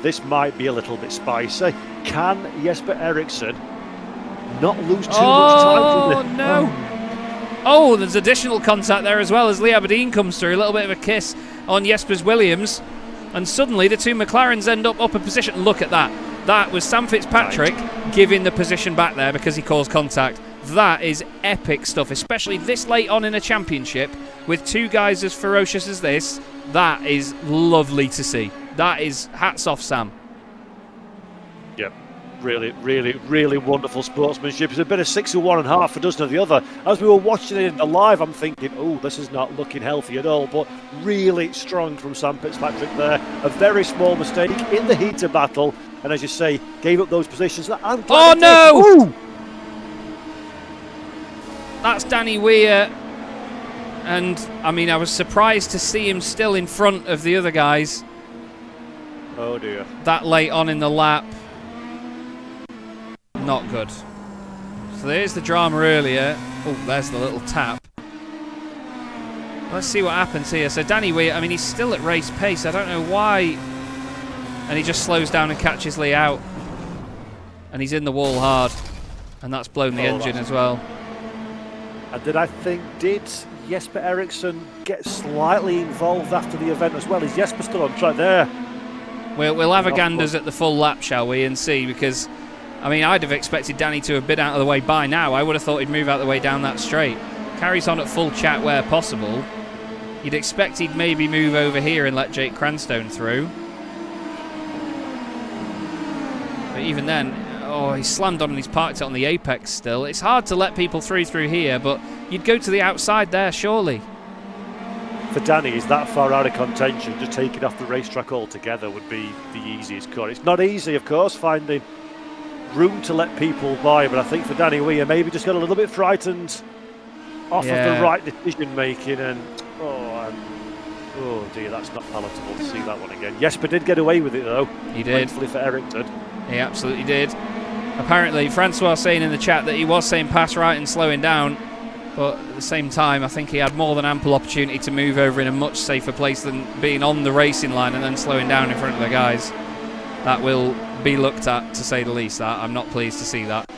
This might be a little bit spicy. Can Jesper Eriksson not lose too much time? Oh, no. Oh, there's additional contact there as well as Lee Aberdeen comes through. A little bit of a kiss on Jesper's Williams. And suddenly the two McLarens end up a position. Look at that. That was Sam Fitzpatrick giving the position back there because he caused contact. That is epic stuff, especially this late on in a championship with two guys as ferocious as this. That is lovely to see. That is hats off, Sam. Yep. Really, really, really wonderful sportsmanship. It's a bit of 6 of one and half a dozen of the other. As we were watching it in the live, I'm thinking, this is not looking healthy at all. But really strong from Sam Fitzpatrick there. A very small mistake in the heat of battle. And as you say, gave up those positions. Oh, no! Ooh. That's Danny Weir. And, I was surprised to see him still in front of the other guys. Oh, dear. That late on in the lap. Not good. So there's the drama earlier. Oh, there's the little tap. Let's see what happens here. So Danny Weir, he's still at race pace. I don't know why. And he just slows down and catches Lee out. And he's in the wall hard. And that's blown the engine as well. And did Jesper Eriksson get slightly involved after the event as well? Is Jesper still on track there? We'll have a ganders at the full lap, shall we, and see, because I'd have expected Danny to have been out of the way by now. I would have thought he'd move out of the way down that straight. Carries on at full chat where possible. You'd expect he'd maybe move over here and let Jake Cranstone through. But even then, he's slammed on and he's parked it on the apex still. It's hard to let people through here, but you'd go to the outside there, surely. for Danny is that far out of contention, just taking off the racetrack altogether would be the easiest cut. It's not easy, of course, finding room to let people by, but I think for Danny Weir maybe just got a little bit frightened off of the right decision making, and oh dear, that's not palatable to see that one again. Jesper did get away with it though. He did. Thankfully for Ericsson. He absolutely did. Apparently, Francois saying in the chat that he was saying pass right and slowing down, but at the same time, I think he had more than ample opportunity to move over in a much safer place than being on the racing line and then slowing down in front of the guys. That will be looked at, to say the least. That I'm not pleased to see that.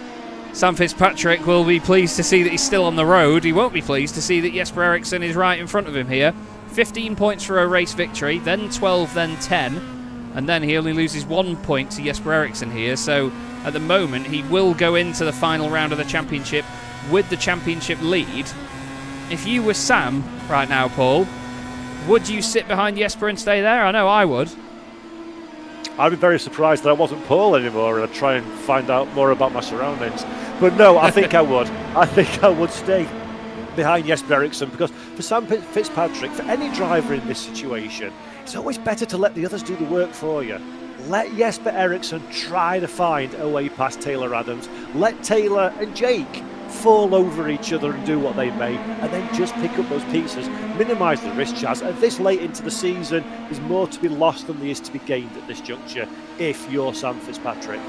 Sam Fitzpatrick will be pleased to see that he's still on the road. He won't be pleased to see that Jesper Ericsson is right in front of him here. 15 points for a race victory, then 12, then 10, and then he only loses 1 point to Jesper Ericsson here. So at the moment, he will go into the final round of the championship with the championship lead. If you were Sam right now, Paul, would you sit behind Jesper and stay there? I know I would. I'd be very surprised that I wasn't Paul anymore, and I'd try and find out more about my surroundings. But no, I think I would. I think I would stay behind Jesper Ericsson, because for Sam Fitzpatrick, for any driver in this situation, it's always better to let the others do the work for you. Let Jesper Ericsson try to find a way past Taylor Adams. Let Taylor and Jake fall over each other and do what they may, and then just pick up those pieces. Minimise the risk, Chaz. At this late into the season, there's more to be lost than there is to be gained at this juncture if you're Sam Fitzpatrick.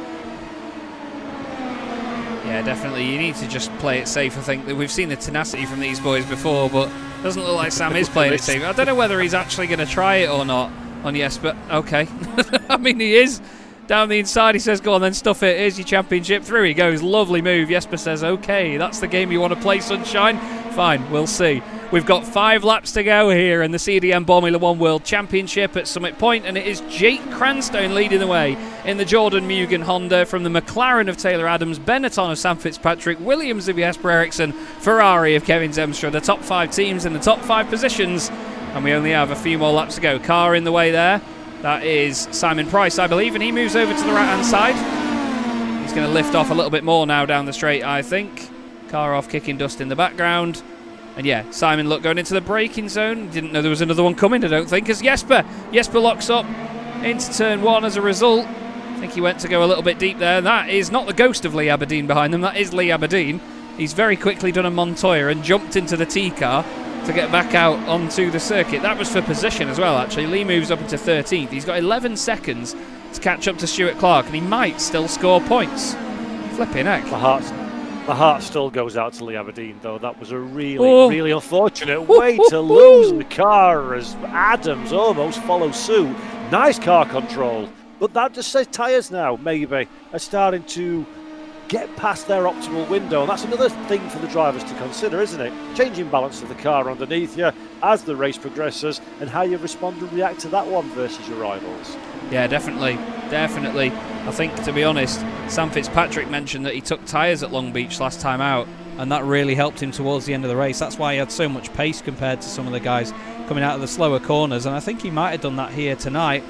Yeah, definitely. You need to just play it safe. I think that we've seen the tenacity from these boys before, but it doesn't look like Sam is playing it safe. I don't know whether he's actually going to try it or not on Jesper. Okay. I mean, he is. Down the inside, he says, go on then, stuff it. Here's your championship. Through he goes. Lovely move. Jesper says, okay, that's the game you want to play, Sunshine. Fine, we'll see. We've got 5 laps to go here in the CDM Boremula 1 World Championship at Summit Point, and it is Jake Cranstone leading the way in the Jordan Mugen Honda from the McLaren of Taylor Adams, Benetton of Sam Fitzpatrick, Williams of Jesper Ericsson, Ferrari of Kevin Zemstra, the top 5 teams in the top 5 positions, and we only have a few more laps to go. Car in the way there. That is Simon Price, I believe, and he moves over to the right-hand side. He's going to lift off a little bit more now down the straight, I think. Car off, kicking dust in the background. And yeah, Simon, look, going into the braking zone. Didn't know there was another one coming, I don't think, as Jesper locks up into turn 1 as a result. I think he went to go a little bit deep there. That is not the ghost of Lee Aberdeen behind them. That is Lee Aberdeen. He's very quickly done a Montoya and jumped into the T-car to get back out onto the circuit. That was for position as well, actually. Lee moves up into 13th. He's got 11 seconds to catch up to Stuart Clark, and he might still score points. Flipping heck. My heart still goes out to Lee Aberdeen, though. That was a really unfortunate way to lose the car as Adams almost follows suit. Nice car control, but that just says tyres now, maybe, are starting to get past their optimal window, and that's another thing for the drivers to consider, isn't it? Changing balance of the car underneath you as the race progresses, and how you respond and react to that one versus your rivals. Yeah, definitely. I think, to be honest, Sam Fitzpatrick mentioned that he took tyres at Long Beach last time out, and that really helped him towards the end of the race. That's why he had so much pace compared to some of the guys coming out of the slower corners, and I think he might have done that here tonight.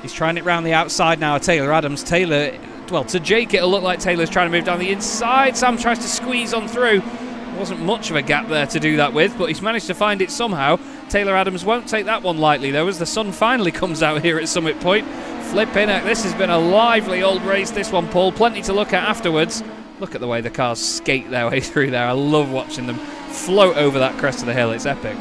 He's trying it round the outside now, Taylor Adams. To Jake, it'll look like Taylor's trying to move down the inside. Sam tries to squeeze on through. Wasn't much of a gap there to do that with, but he's managed to find it somehow. Taylor Adams won't take that one lightly, though, as the sun finally comes out here at Summit Point. Flipping heck, this has been a lively old race, this one, Paul. Plenty to look at afterwards. Look at the way the cars skate their way through there. I love watching them float over that crest of the hill. It's epic.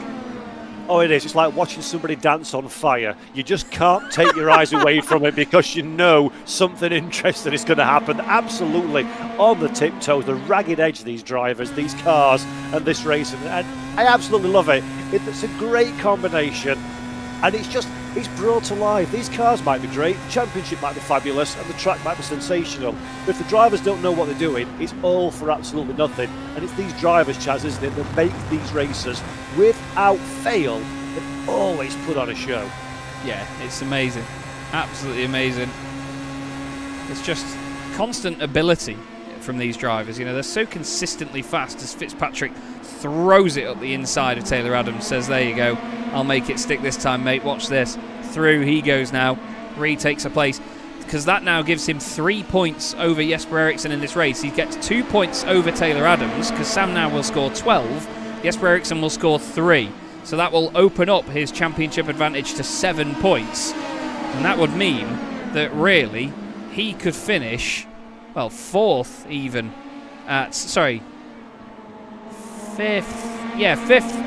Oh, it is. It's like watching somebody dance on fire. You just can't take your eyes away from it because you know something interesting is going to happen. Absolutely on the tiptoes, the ragged edge of these drivers, these cars, and this racing. And I absolutely love it. It's a great combination, and it's brought to life. These cars might be great, the championship might be fabulous, and the track might be sensational. But if the drivers don't know what they're doing, it's all for absolutely nothing. And it's these drivers, Chaz, isn't it, that make these races, without fail, they always put on a show. Yeah, it's amazing. Absolutely amazing. It's just constant ability from these drivers. You know, they're so consistently fast as Fitzpatrick throws it up the inside of Taylor Adams, says, there you go, I'll make it stick this time, mate, watch this. Through he goes now, retakes a place, because that now gives him 3 points over Jesper Ericsson in this race. He gets 2 points over Taylor Adams, because Sam now will score 12, Jesper Ericsson will score 3. So that will open up his championship advantage to 7 points. And that would mean that really he could finish, well, 4th even fifth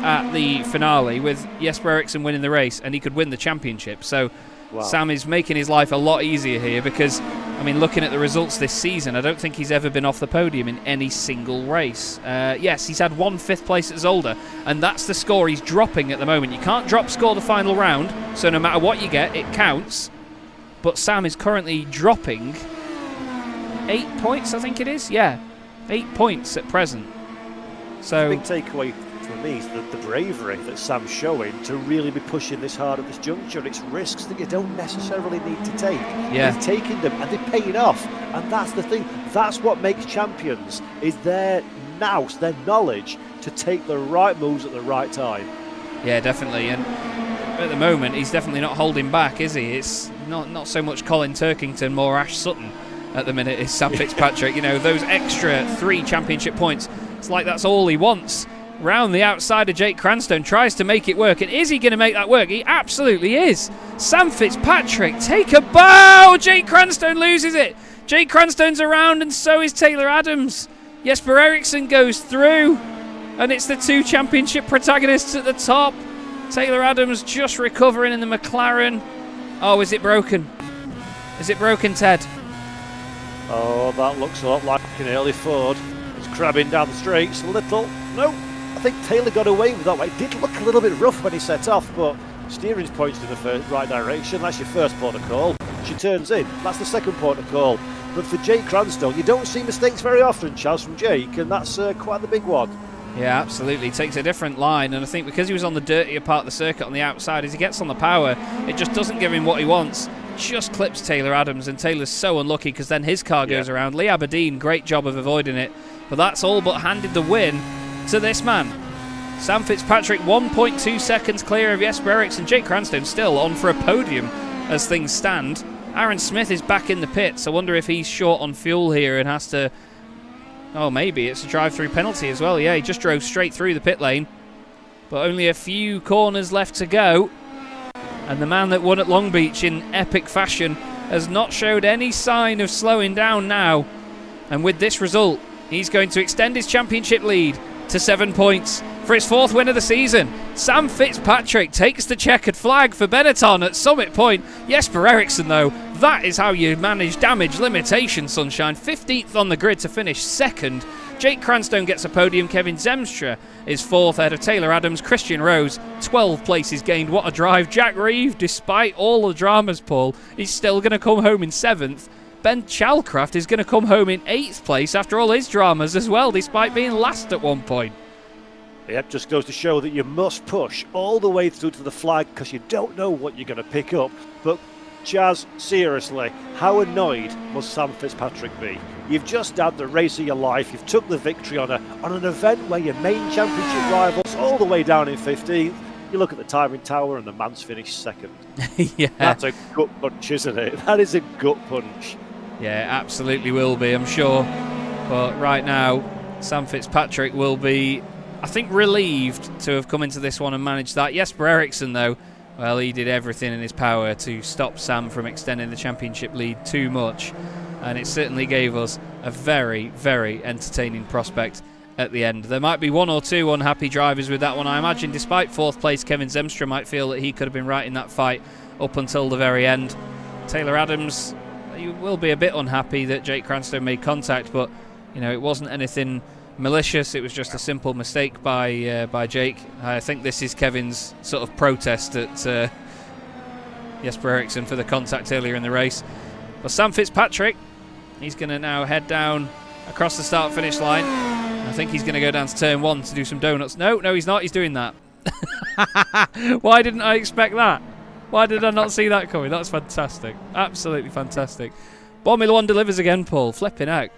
at the finale with Jesper Eriksson winning the race, and he could win the championship. So wow. Sam is making his life a lot easier here because, I mean, looking at the results this season, I don't think he's ever been off the podium in any single race. Yes, he's had 1 5th place at Zolder, and that's the score he's dropping at the moment. You can't drop score the final round, so no matter what you get, it counts. But Sam is currently dropping 8 points, I think it is. Yeah, 8 points at present. So the big takeaway for me is the bravery that Sam's showing to really be pushing this hard at this juncture. It's risks that you don't necessarily need to take. Yeah. He's taking them and they're paying off. And that's the thing. That's what makes champions, is their nous, their knowledge to take the right moves at the right time. Yeah, definitely. And at the moment, he's definitely not holding back, is he? It's not so much Colin Turkington, more Ash Sutton at the minute is Sam Fitzpatrick. You know, those extra 3 championship points, it's like that's all he wants. Round the outside of Jake Cranstone, tries to make it work. And is he going to make that work? He absolutely is. Sam Fitzpatrick, take a bow! Jake Cranstone loses it. Jake Cranstone's around, and so is Taylor Adams. Jesper Eriksson goes through, and it's the 2 championship protagonists at the top. Taylor Adams just recovering in the McLaren. Oh, is it broken? Is it broken, Ted? Oh, that looks a lot like an early Ford. It's crabbing down the straights a little. No, I think Taylor got away with that one. It did look a little bit rough when he set off, but steering's pointed in the right direction. That's your first port of call. She turns in. That's the second port of call. But for Jake Cranstone, you don't see mistakes very often, Chaz, from Jake, and that's quite the big one. Yeah, absolutely. He takes a different line, and I think because he was on the dirtier part of the circuit on the outside, as he gets on the power, it just doesn't give him what he wants. Just clips Taylor Adams, and Taylor's so unlucky because then his car goes around. Lee Aberdeen, great job of avoiding it, but that's all but handed the win to this man. Sam Fitzpatrick 1.2 seconds clear of Jesper Eriksson. Jake Cranstone still on for a podium as things stand. Aaron Smith is back in the pits. I wonder if he's short on fuel here and has to... Oh, maybe it's a drive-through penalty as well. Yeah, he just drove straight through the pit lane. But only a few corners left to go. And the man that won at Long Beach in epic fashion has not showed any sign of slowing down now. And with this result, he's going to extend his championship lead to 7 points for his 4th win of the season. Sam Fitzpatrick takes the checkered flag for Benetton at Summit Point. Jesper Eriksson, though, that is how you manage damage limitation, sunshine. 15th on the grid to finish 2nd. Jake Cranstone gets a podium. Kevin Zemstra is 4th ahead of Taylor Adams. Christian Rose, 12 places gained. What a drive. Jack Reeve, despite all the dramas, Paul, he's still going to come home in 7th. Ben Chalcraft is going to come home in 8th place after all his dramas as well, despite being last at one point. Yep, just goes to show that you must push all the way through to the flag because you don't know what you're going to pick up. But Chaz, seriously, how annoyed must Sam Fitzpatrick be? You've just had the race of your life. You've took the victory on an event where your main championship rivals all the way down in 15th. You look at the timing tower and the man's finished 2nd. Yeah. That's a gut punch, isn't it? That is a gut punch. Yeah, absolutely will be, I'm sure. But right now, Sam Fitzpatrick will be, I think, relieved to have come into this one and managed that. Jesper Eriksson, though, well, he did everything in his power to stop Sam from extending the championship lead too much. And it certainly gave us a very, very entertaining prospect at the end. There might be 1 or 2 unhappy drivers with that one. I imagine despite 4th place, Kevin Zemstra might feel that he could have been right in that fight up until the very end. Taylor Adams, you will be a bit unhappy that Jake Cranstone made contact, but you know, it wasn't anything malicious. It was just a simple mistake by Jake. I think this is Kevin's sort of protest at Jesper Eriksson for the contact earlier in the race. But Sam Fitzpatrick, he's going to now head down across the start-finish line. I think he's going to go down to turn 1 to do some donuts. No, he's not. He's doing that. Why didn't I expect that? Why did I not see that coming? That's fantastic. Absolutely fantastic. Boremula 1 delivers again, Paul. Flipping out.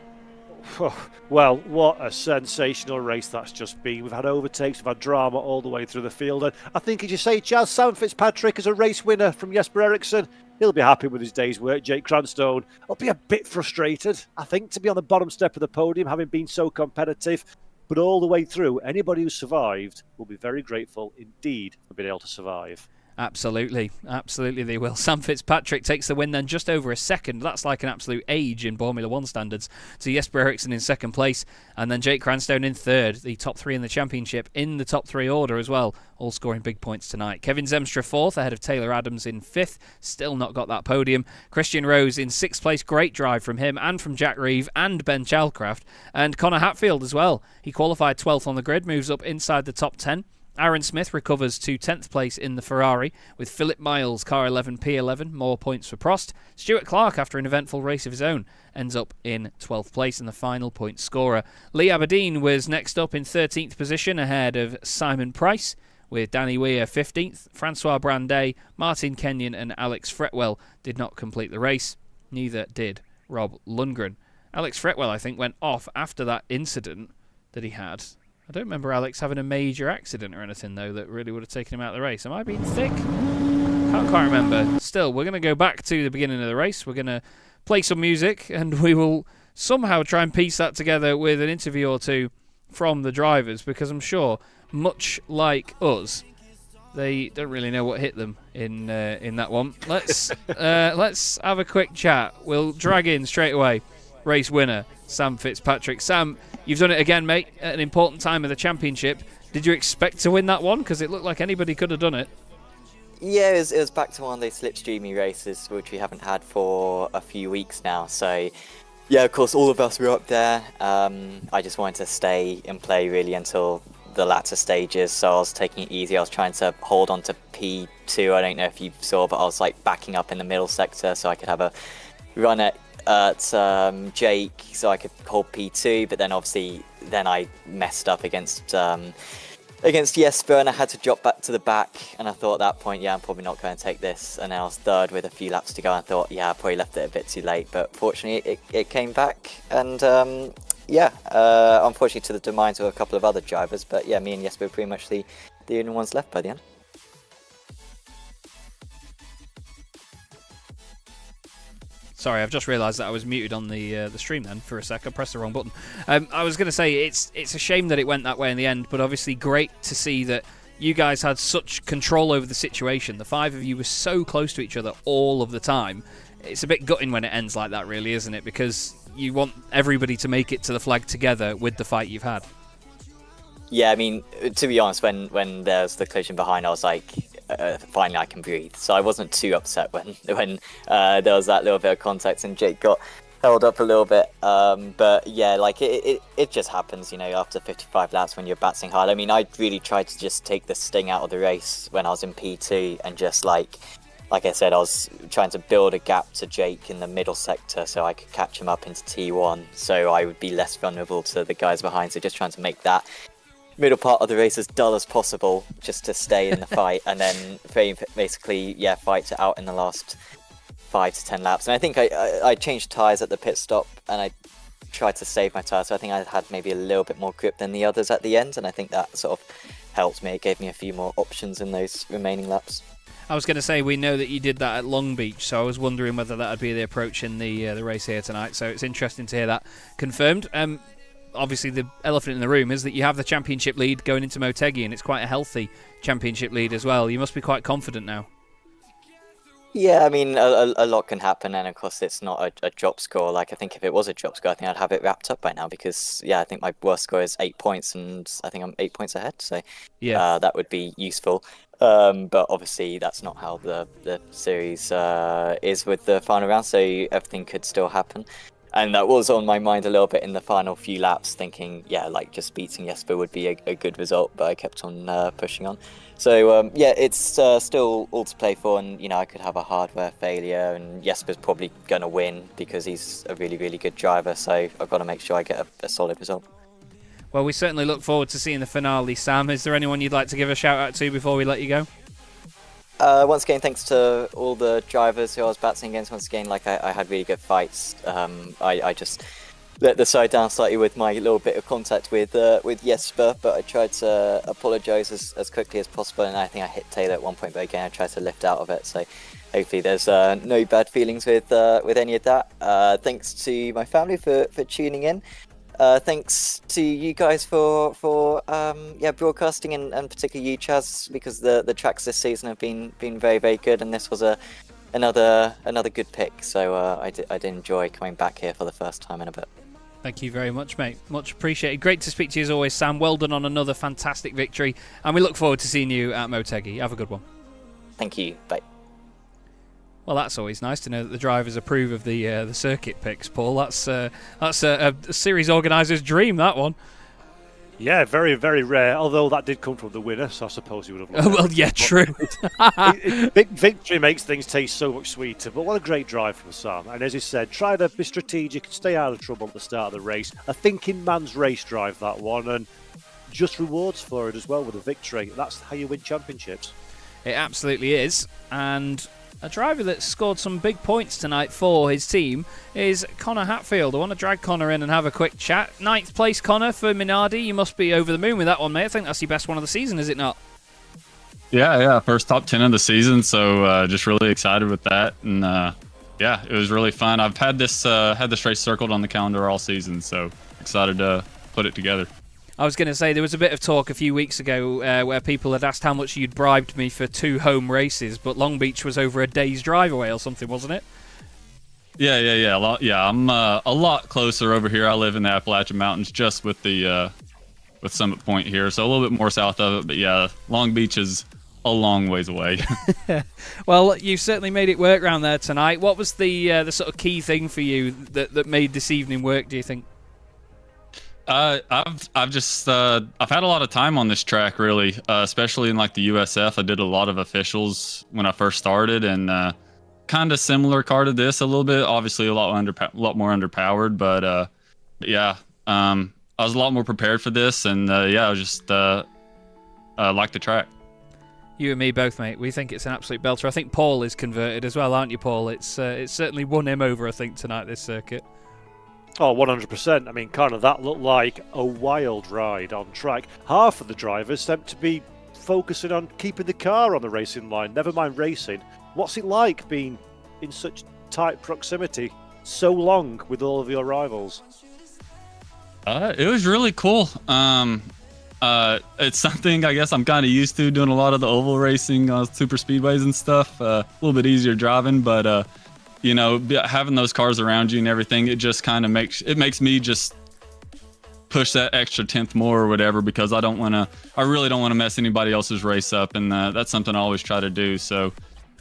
Well, what a sensational race that's just been. We've had overtakes, we've had drama all the way through the field. And I think, as you say, Chaz, Sam Fitzpatrick is a race winner from Jesper Eriksson. He'll be happy with his day's work. Jake Cranstone will be a bit frustrated, I think, to be on the bottom step of the podium, having been so competitive. But all the way through, anybody who survived will be very grateful indeed for being able to survive. Absolutely, absolutely they will. Sam Fitzpatrick takes the win then, just over a second. That's like an absolute age in Boremula 1 standards. To Jesper Eriksson in second place, and then Jake Cranstone in third. The top three in the championship in the top three order as well, all scoring big points tonight. Kevin Zemstra fourth, ahead of Taylor Adams in fifth. Still not got that podium. Christian Rose in sixth place. Great drive from him and from Jack Reeve and Ben Chalcraft. And Connor Hatfield as well. He qualified 12th on the grid, moves up inside the top 10. Aaron Smith recovers to 10th place in the Ferrari, with Philip Miles, car 11, P11, more points for Prost. Stuart Clark, after an eventful race of his own, ends up in 12th place and the final point scorer. Lee Aberdeen was next up in 13th position, ahead of Simon Price, with Danny Weir 15th. Francois Brandet, Martin Kenyon and Alex Fretwell did not complete the race. Neither did Rob Lundgren. Alex Fretwell, I think, went off after that incident that he had. I don't remember Alex having a major accident or anything, though, that really would have taken him out of the race. Am I being thick? Can't quite remember. Still, we're going to go back to the beginning of the race. We're going to play some music, and we will somehow try and piece that together with an interview or two from the drivers, because I'm sure, much like us, they don't really know what hit them in that one. Let's have a quick chat. We'll drag in straight away race winner Sam Fitzpatrick. Sam, you've done it again, mate, at an important time of the championship. Did you expect to win that one? Because it looked like anybody could have done it. Yeah, it was back to one of those slipstreamy races, which we haven't had for a few weeks now. So, yeah, of course, all of us were up there. I just wanted to stay and play, really, until the latter stages. So I was taking it easy. I was trying to hold on to P2. I don't know if you saw, but I was, like, backing up in the middle sector so I could have a run at Jake, so I could hold P2, but then obviously I messed up against Jesper and I had to drop back to the back, and I thought at that point, yeah, I'm probably not going to take this, and then I was third with a few laps to go, and I thought, yeah, I probably left it a bit too late, but fortunately it came back, and unfortunately to the demise of a couple of other drivers, but yeah, me and Jesper were pretty much the only ones left by the end. Sorry, I've just realised that I was muted on the stream then for a sec. I pressed the wrong button. I was going to say, it's a shame that it went that way in the end, but obviously great to see that you guys had such control over the situation. The five of you were so close to each other all of the time. It's a bit gutting when it ends like that, really, isn't it? Because you want everybody to make it to the flag together with the fight you've had. Yeah, I mean, to be honest, when there's the collision behind, I was like, finally I can breathe. So I wasn't too upset when there was that little bit of contact and Jake got held up a little bit. But yeah, like it just happens, you know, after 55 laps when you're batting hard. I mean, I really tried to just take the sting out of the race when I was in P2 and just like I said, I was trying to build a gap to Jake in the middle sector so I could catch him up into T1 so I would be less vulnerable to the guys behind. So just trying to make that middle part of the race as dull as possible just to stay in the fight, and then basically fight it out in the last 5 to 10 laps. And I think I changed tyres at the pit stop and I tried to save my tyres, so I think I had maybe a little bit more grip than the others at the end, and I think that sort of helped me. It gave me a few more options in those remaining laps. I was going to say, we know that you did that at Long Beach, so I was wondering whether that would be the approach in the race here tonight, so it's interesting to hear that confirmed. Obviously the elephant in the room is that you have the championship lead going into Motegi, and it's quite a healthy championship lead as well. You must be quite confident now. Yeah, I mean, a lot can happen, and of course it's not a drop score. Like, I think if it was a drop score, I think I'd have it wrapped up by now, because I think my worst score is 8 points, and I think I'm 8 points ahead, so that would be useful. But obviously that's not how the series is with the final round, so everything could still happen. And that was on my mind a little bit in the final few laps, thinking, like just beating Jesper would be a good result, but I kept on pushing on. So, it's still all to play for, and, I could have a hardware failure, and Jesper's probably going to win because he's a really, really good driver, so I've got to make sure I get a solid result. Well, we certainly look forward to seeing the finale, Sam. Is there anyone you'd like to give a shout-out to before we let you go? Once again, thanks to all the drivers who I was battling against. Once again, I had really good fights. I just let the side down slightly with my little bit of contact with Jesper, but I tried to apologise as quickly as possible, and I think I hit Taylor at one point, but again I tried to lift out of it, so hopefully there's no bad feelings with any of that. Thanks to my family for tuning in. thanks to you guys for broadcasting, and particularly you, Chaz, because the tracks this season have been very, very good, and this was another good pick. So I did enjoy coming back here for the first time in a bit. Thank you very much, mate. Much appreciated. Great to speak to you as always, Sam. Well done on another fantastic victory, and we look forward to seeing you at Motegi. Have a good one. Thank you. Bye. Well, that's always nice to know that the drivers approve of the circuit picks, Paul. That's a series organiser's dream, that one. Yeah, very, very rare, although that did come from the winner, so I suppose he would have... Oh, well, yeah, true. Big victory makes things taste so much sweeter, but what a great drive from Sam. And as he said, try to be strategic and stay out of trouble at the start of the race. A thinking man's race drive, that one, and just rewards for it as well with a victory. That's how you win championships. It absolutely is, and... a driver that scored some big points tonight for his team is Connor Hatfield. I want to drag Connor in and have a quick chat. 9th place, Connor, for Minardi. You must be over the moon with that one, mate. I think that's your best one of the season, is it not? Yeah. First top 10 of the season, so just really excited with that. And yeah, it was really fun. I've had this race circled on the calendar all season, so excited to put it together. I was going to say, there was a bit of talk a few weeks ago where people had asked how much you'd bribed me for 2 home races, but Long Beach was over a day's drive away or something, wasn't it? Yeah. I'm a lot closer over here. I live in the Appalachian Mountains, just with the with Summit Point here, so a little bit more south of it. But yeah, Long Beach is a long ways away. Well, you certainly made it work round there tonight. What was the sort of key thing for you that made this evening work, do you think? I've had a lot of time on this track, really, especially in like the USF. I did a lot of officials when I first started, and kind of similar car to this a little bit. Obviously, a lot more underpowered, but yeah, I was a lot more prepared for this, and yeah, I just like the track. You and me both, mate. We think it's an absolute belter. I think Paul is converted as well, aren't you, Paul? It's certainly won him over, I think, tonight, this circuit. Oh, 100%. I mean, kind of that looked like a wild ride on track. Half of the drivers seem to be focusing on keeping the car on the racing line, never mind racing. What's it like being in such tight proximity so long with all of your rivals? It was really cool. It's something I guess I'm kind of used to, doing a lot of the oval racing on super speedways and stuff. A little bit easier driving, but you know, having those cars around you and everything, it just kind of makes me just push that extra 10th more or whatever, because I really don't want to mess anybody else's race up, and that's something I always try to do. So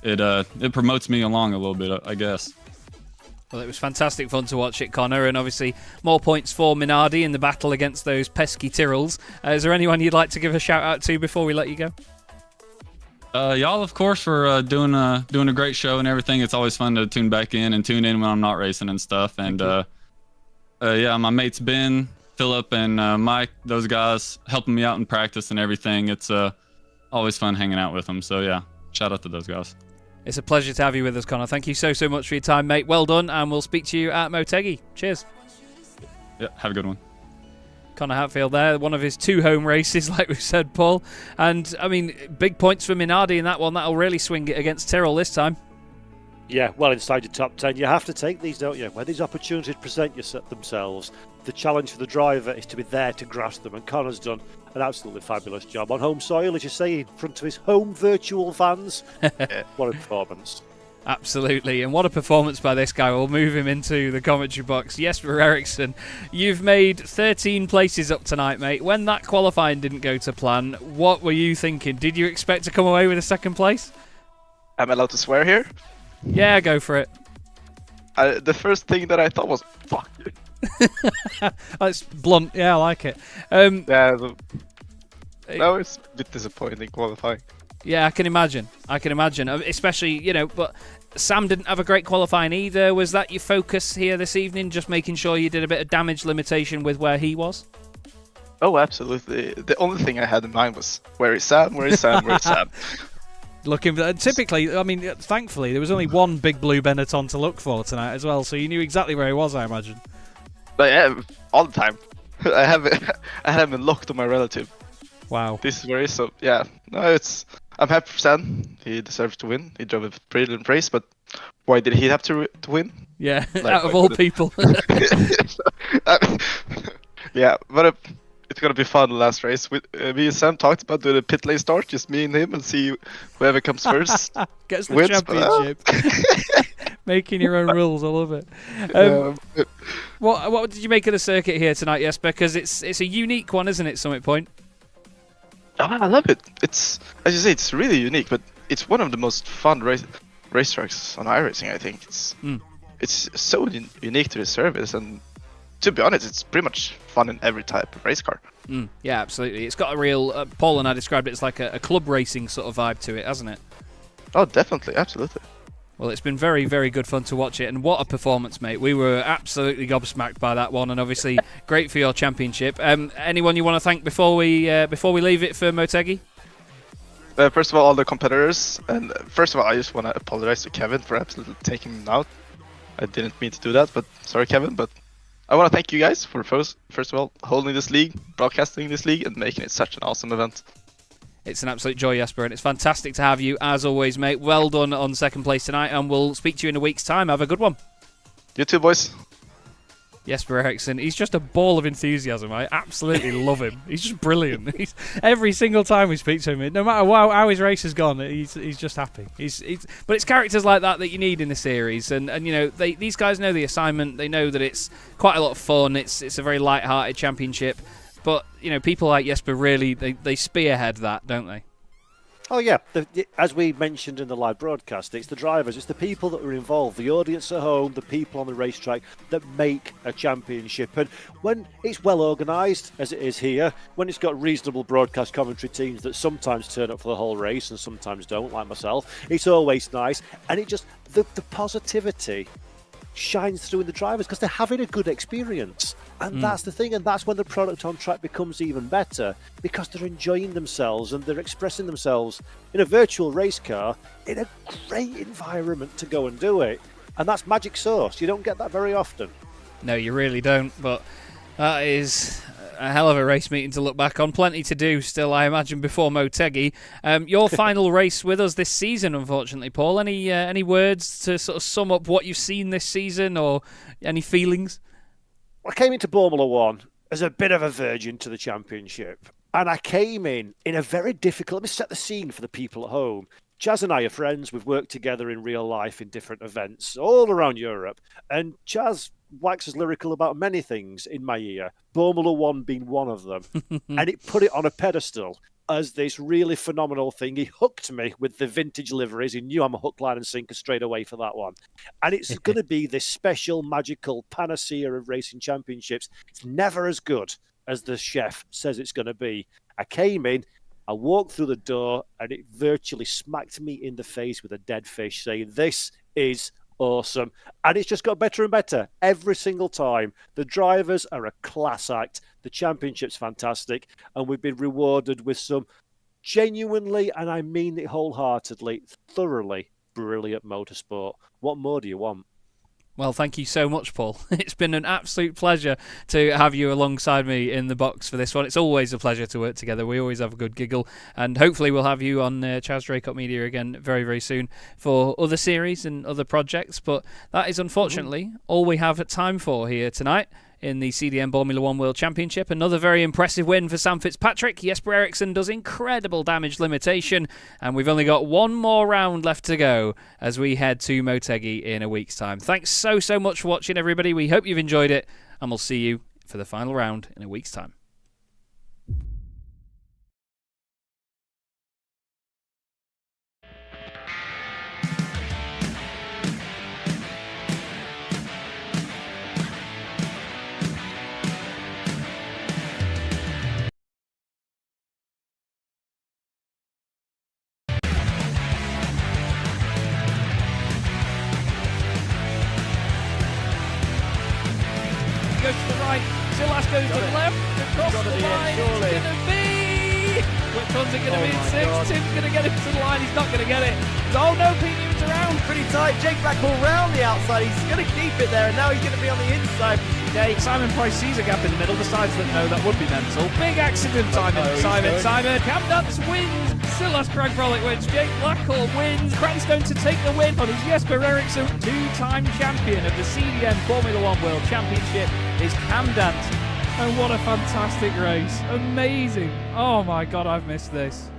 it promotes me along a little bit, I guess. Well, it was fantastic fun to watch it, Connor, and obviously more points for Minardi in the battle against those pesky Tyrrells. Is there anyone you'd like to give a shout out to before we let you go? Y'all, of course, for doing a great show and everything. It's always fun to tune back in and tune in when I'm not racing and stuff. And yeah, my mates Ben, Philip, and Mike, those guys helping me out in practice and everything. It's always fun hanging out with them. So yeah, shout out to those guys. It's a pleasure to have you with us, Connor. Thank you so much for your time, mate. Well done, and we'll speak to you at Motegi. Cheers. Yeah, have a good one. Connor Hatfield there, one of his 2 home races, like we've said, Paul. And, I mean, big points for Minardi in that one. That'll really swing it against Tyrrell this time. Yeah, well inside your top 10. You have to take these, don't you? When these opportunities present themselves, the challenge for the driver is to be there to grasp them. And Connor's done an absolutely fabulous job on home soil, as you say, in front of his home virtual fans. What a performance. Absolutely, and what a performance by this guy. We'll move him into the commentary box. Jesper Eriksson, you've made 13 places up tonight, mate. When that qualifying didn't go to plan, what were you thinking? Did you expect to come away with a 2nd place? Am I allowed to swear here? Yeah, go for it. The first thing that I thought was, fuck you. That's blunt. Yeah, I like it. Yeah, no, it's a bit disappointing qualifying. Yeah, I can imagine. Especially, you know, but Sam didn't have a great qualifying either. Was that your focus here this evening, just making sure you did a bit of damage limitation with where he was? Oh, absolutely. The only thing I had in mind was, where is Sam? Where is Sam? Where is Sam? Looking for, typically, I mean, thankfully, there was only one big blue Benetton to look for tonight as well, so you knew exactly where he was, I imagine. But yeah, all the time. I have him locked on my relative. Wow. This is where he is, so yeah. No, I'm happy for Sam. He deserves to win. He drove a brilliant race, but why did he have to win? Yeah, like, out of all people. Yeah, but it's gonna be fun last race. Me and Sam talked about doing a pit lane start, just me and him, and see whoever comes first. Gets the wins, championship. Making your own rules, I love it. What did you make of the circuit here tonight, Jesper? Because it's a unique one, isn't it, Summit Point? Oh, I love it. It's, as you say, it's really unique, but it's one of the most fun racetracks on iRacing. I think it's so unique to the service, and to be honest, it's pretty much fun in every type of race car. Yeah, absolutely. It's got a real Paul and I described it as like a club racing sort of vibe to it, hasn't it? Oh, definitely, absolutely. Well, it's been very, very good fun to watch it, and what a performance, mate. We were absolutely gobsmacked by that one, and obviously great for your championship. Anyone you want to thank before we leave it for Motegi? First of all the competitors, and first of all, I just want to apologize to Kevin for absolutely taking him out. I didn't mean to do that, but sorry, Kevin. But I want to thank you guys for first of all holding this league, broadcasting this league, and making it such an awesome event. It's an absolute joy, Jesper, and it's fantastic to have you, as always, mate. Well done on second place tonight, and we'll speak to you in a week's time. Have a good one. You too, boys. Jesper Eriksson, he's just a ball of enthusiasm. I absolutely love him. He's just brilliant. Every single time we speak to him, no matter how his race has gone, he's just happy. But it's characters like that you need in the series, and you know these guys know the assignment. They know that it's quite a lot of fun. It's a very light-hearted championship. But, you know, people like Jesper really, they spearhead that, don't they? Oh, yeah. As we mentioned in the live broadcast, it's the drivers, it's the people that are involved, the audience at home, the people on the racetrack that make a championship. And when it's well organised, as it is here, when it's got reasonable broadcast commentary teams that sometimes turn up for the whole race and sometimes don't, like myself, it's always nice. And it just, the positivity shines through in the drivers because they're having a good experience, and that's the thing, and that's when the product on track becomes even better, because they're enjoying themselves and they're expressing themselves in a virtual race car in a great environment to go and do it. And that's magic sauce. You don't get that very often. No, you really don't, but that is a hell of a race meeting to look back on. Plenty to do still, I imagine, before Motegi. Your final race with us this season, unfortunately, Paul. Any words to sort of sum up what you've seen this season, or any feelings? I came into Boremula 1 as a bit of a virgin to the championship, and I came in a very difficult... Let me set the scene for the people at home. Chaz and I are friends. We've worked together in real life in different events all around Europe, and Chaz waxes lyrical about many things in my ear, Boremula 1 being one of them. And it put it on a pedestal as this really phenomenal thing. He hooked me with the vintage liveries. He knew I'm a hook, line and sinker straight away for that one. And it's going to be this special, magical panacea of racing championships. It's never as good as the chef says it's going to be. I came in, I walked through the door, and it virtually smacked me in the face with a dead fish, saying, "This is awesome." And it's just got better and better every single time. The drivers are a class act. The championship's fantastic. And we've been rewarded with some genuinely, and I mean it wholeheartedly, thoroughly brilliant motorsport. What more do you want? Well, thank you so much, Paul. It's been an absolute pleasure to have you alongside me in the box for this one. It's always a pleasure to work together. We always have a good giggle, and hopefully we'll have you on Chaz Draycott Media again very, very soon for other series and other projects. But that is unfortunately all we have time for here tonight in the CDM Boremula 1 World Championship. Another very impressive win for Sam Fitzpatrick. Jesper Eriksson does incredible damage limitation, and we've only got one more round left to go as we head to Motegi in a week's time. Thanks so much for watching, everybody. We hope you've enjoyed it, and we'll see you for the final round in a week's time. Goes to the right, Silas goes to the left, across the line, it's going to be... Which one's it going to be in sixth? Tim's going to get it to the line, he's not going to get it. Oh no, Pete Newton's around. Pretty tight, Jake Blackwell round the outside, he's going to keep it there, and now he's going to be on the inside. Okay, Simon Price sees a gap in the middle, decides that no, that would be mental. Big accident time in Simon. Cam Nuts wins. Silas Craig-Frolic wins. Jake Blackwell wins. Crymsun to take the win on his Jesper Eriksson. Two-time champion of the CDM Boremula 1 World Championship is Cam Dant. And what a fantastic race. Amazing. Oh my God, I've missed this.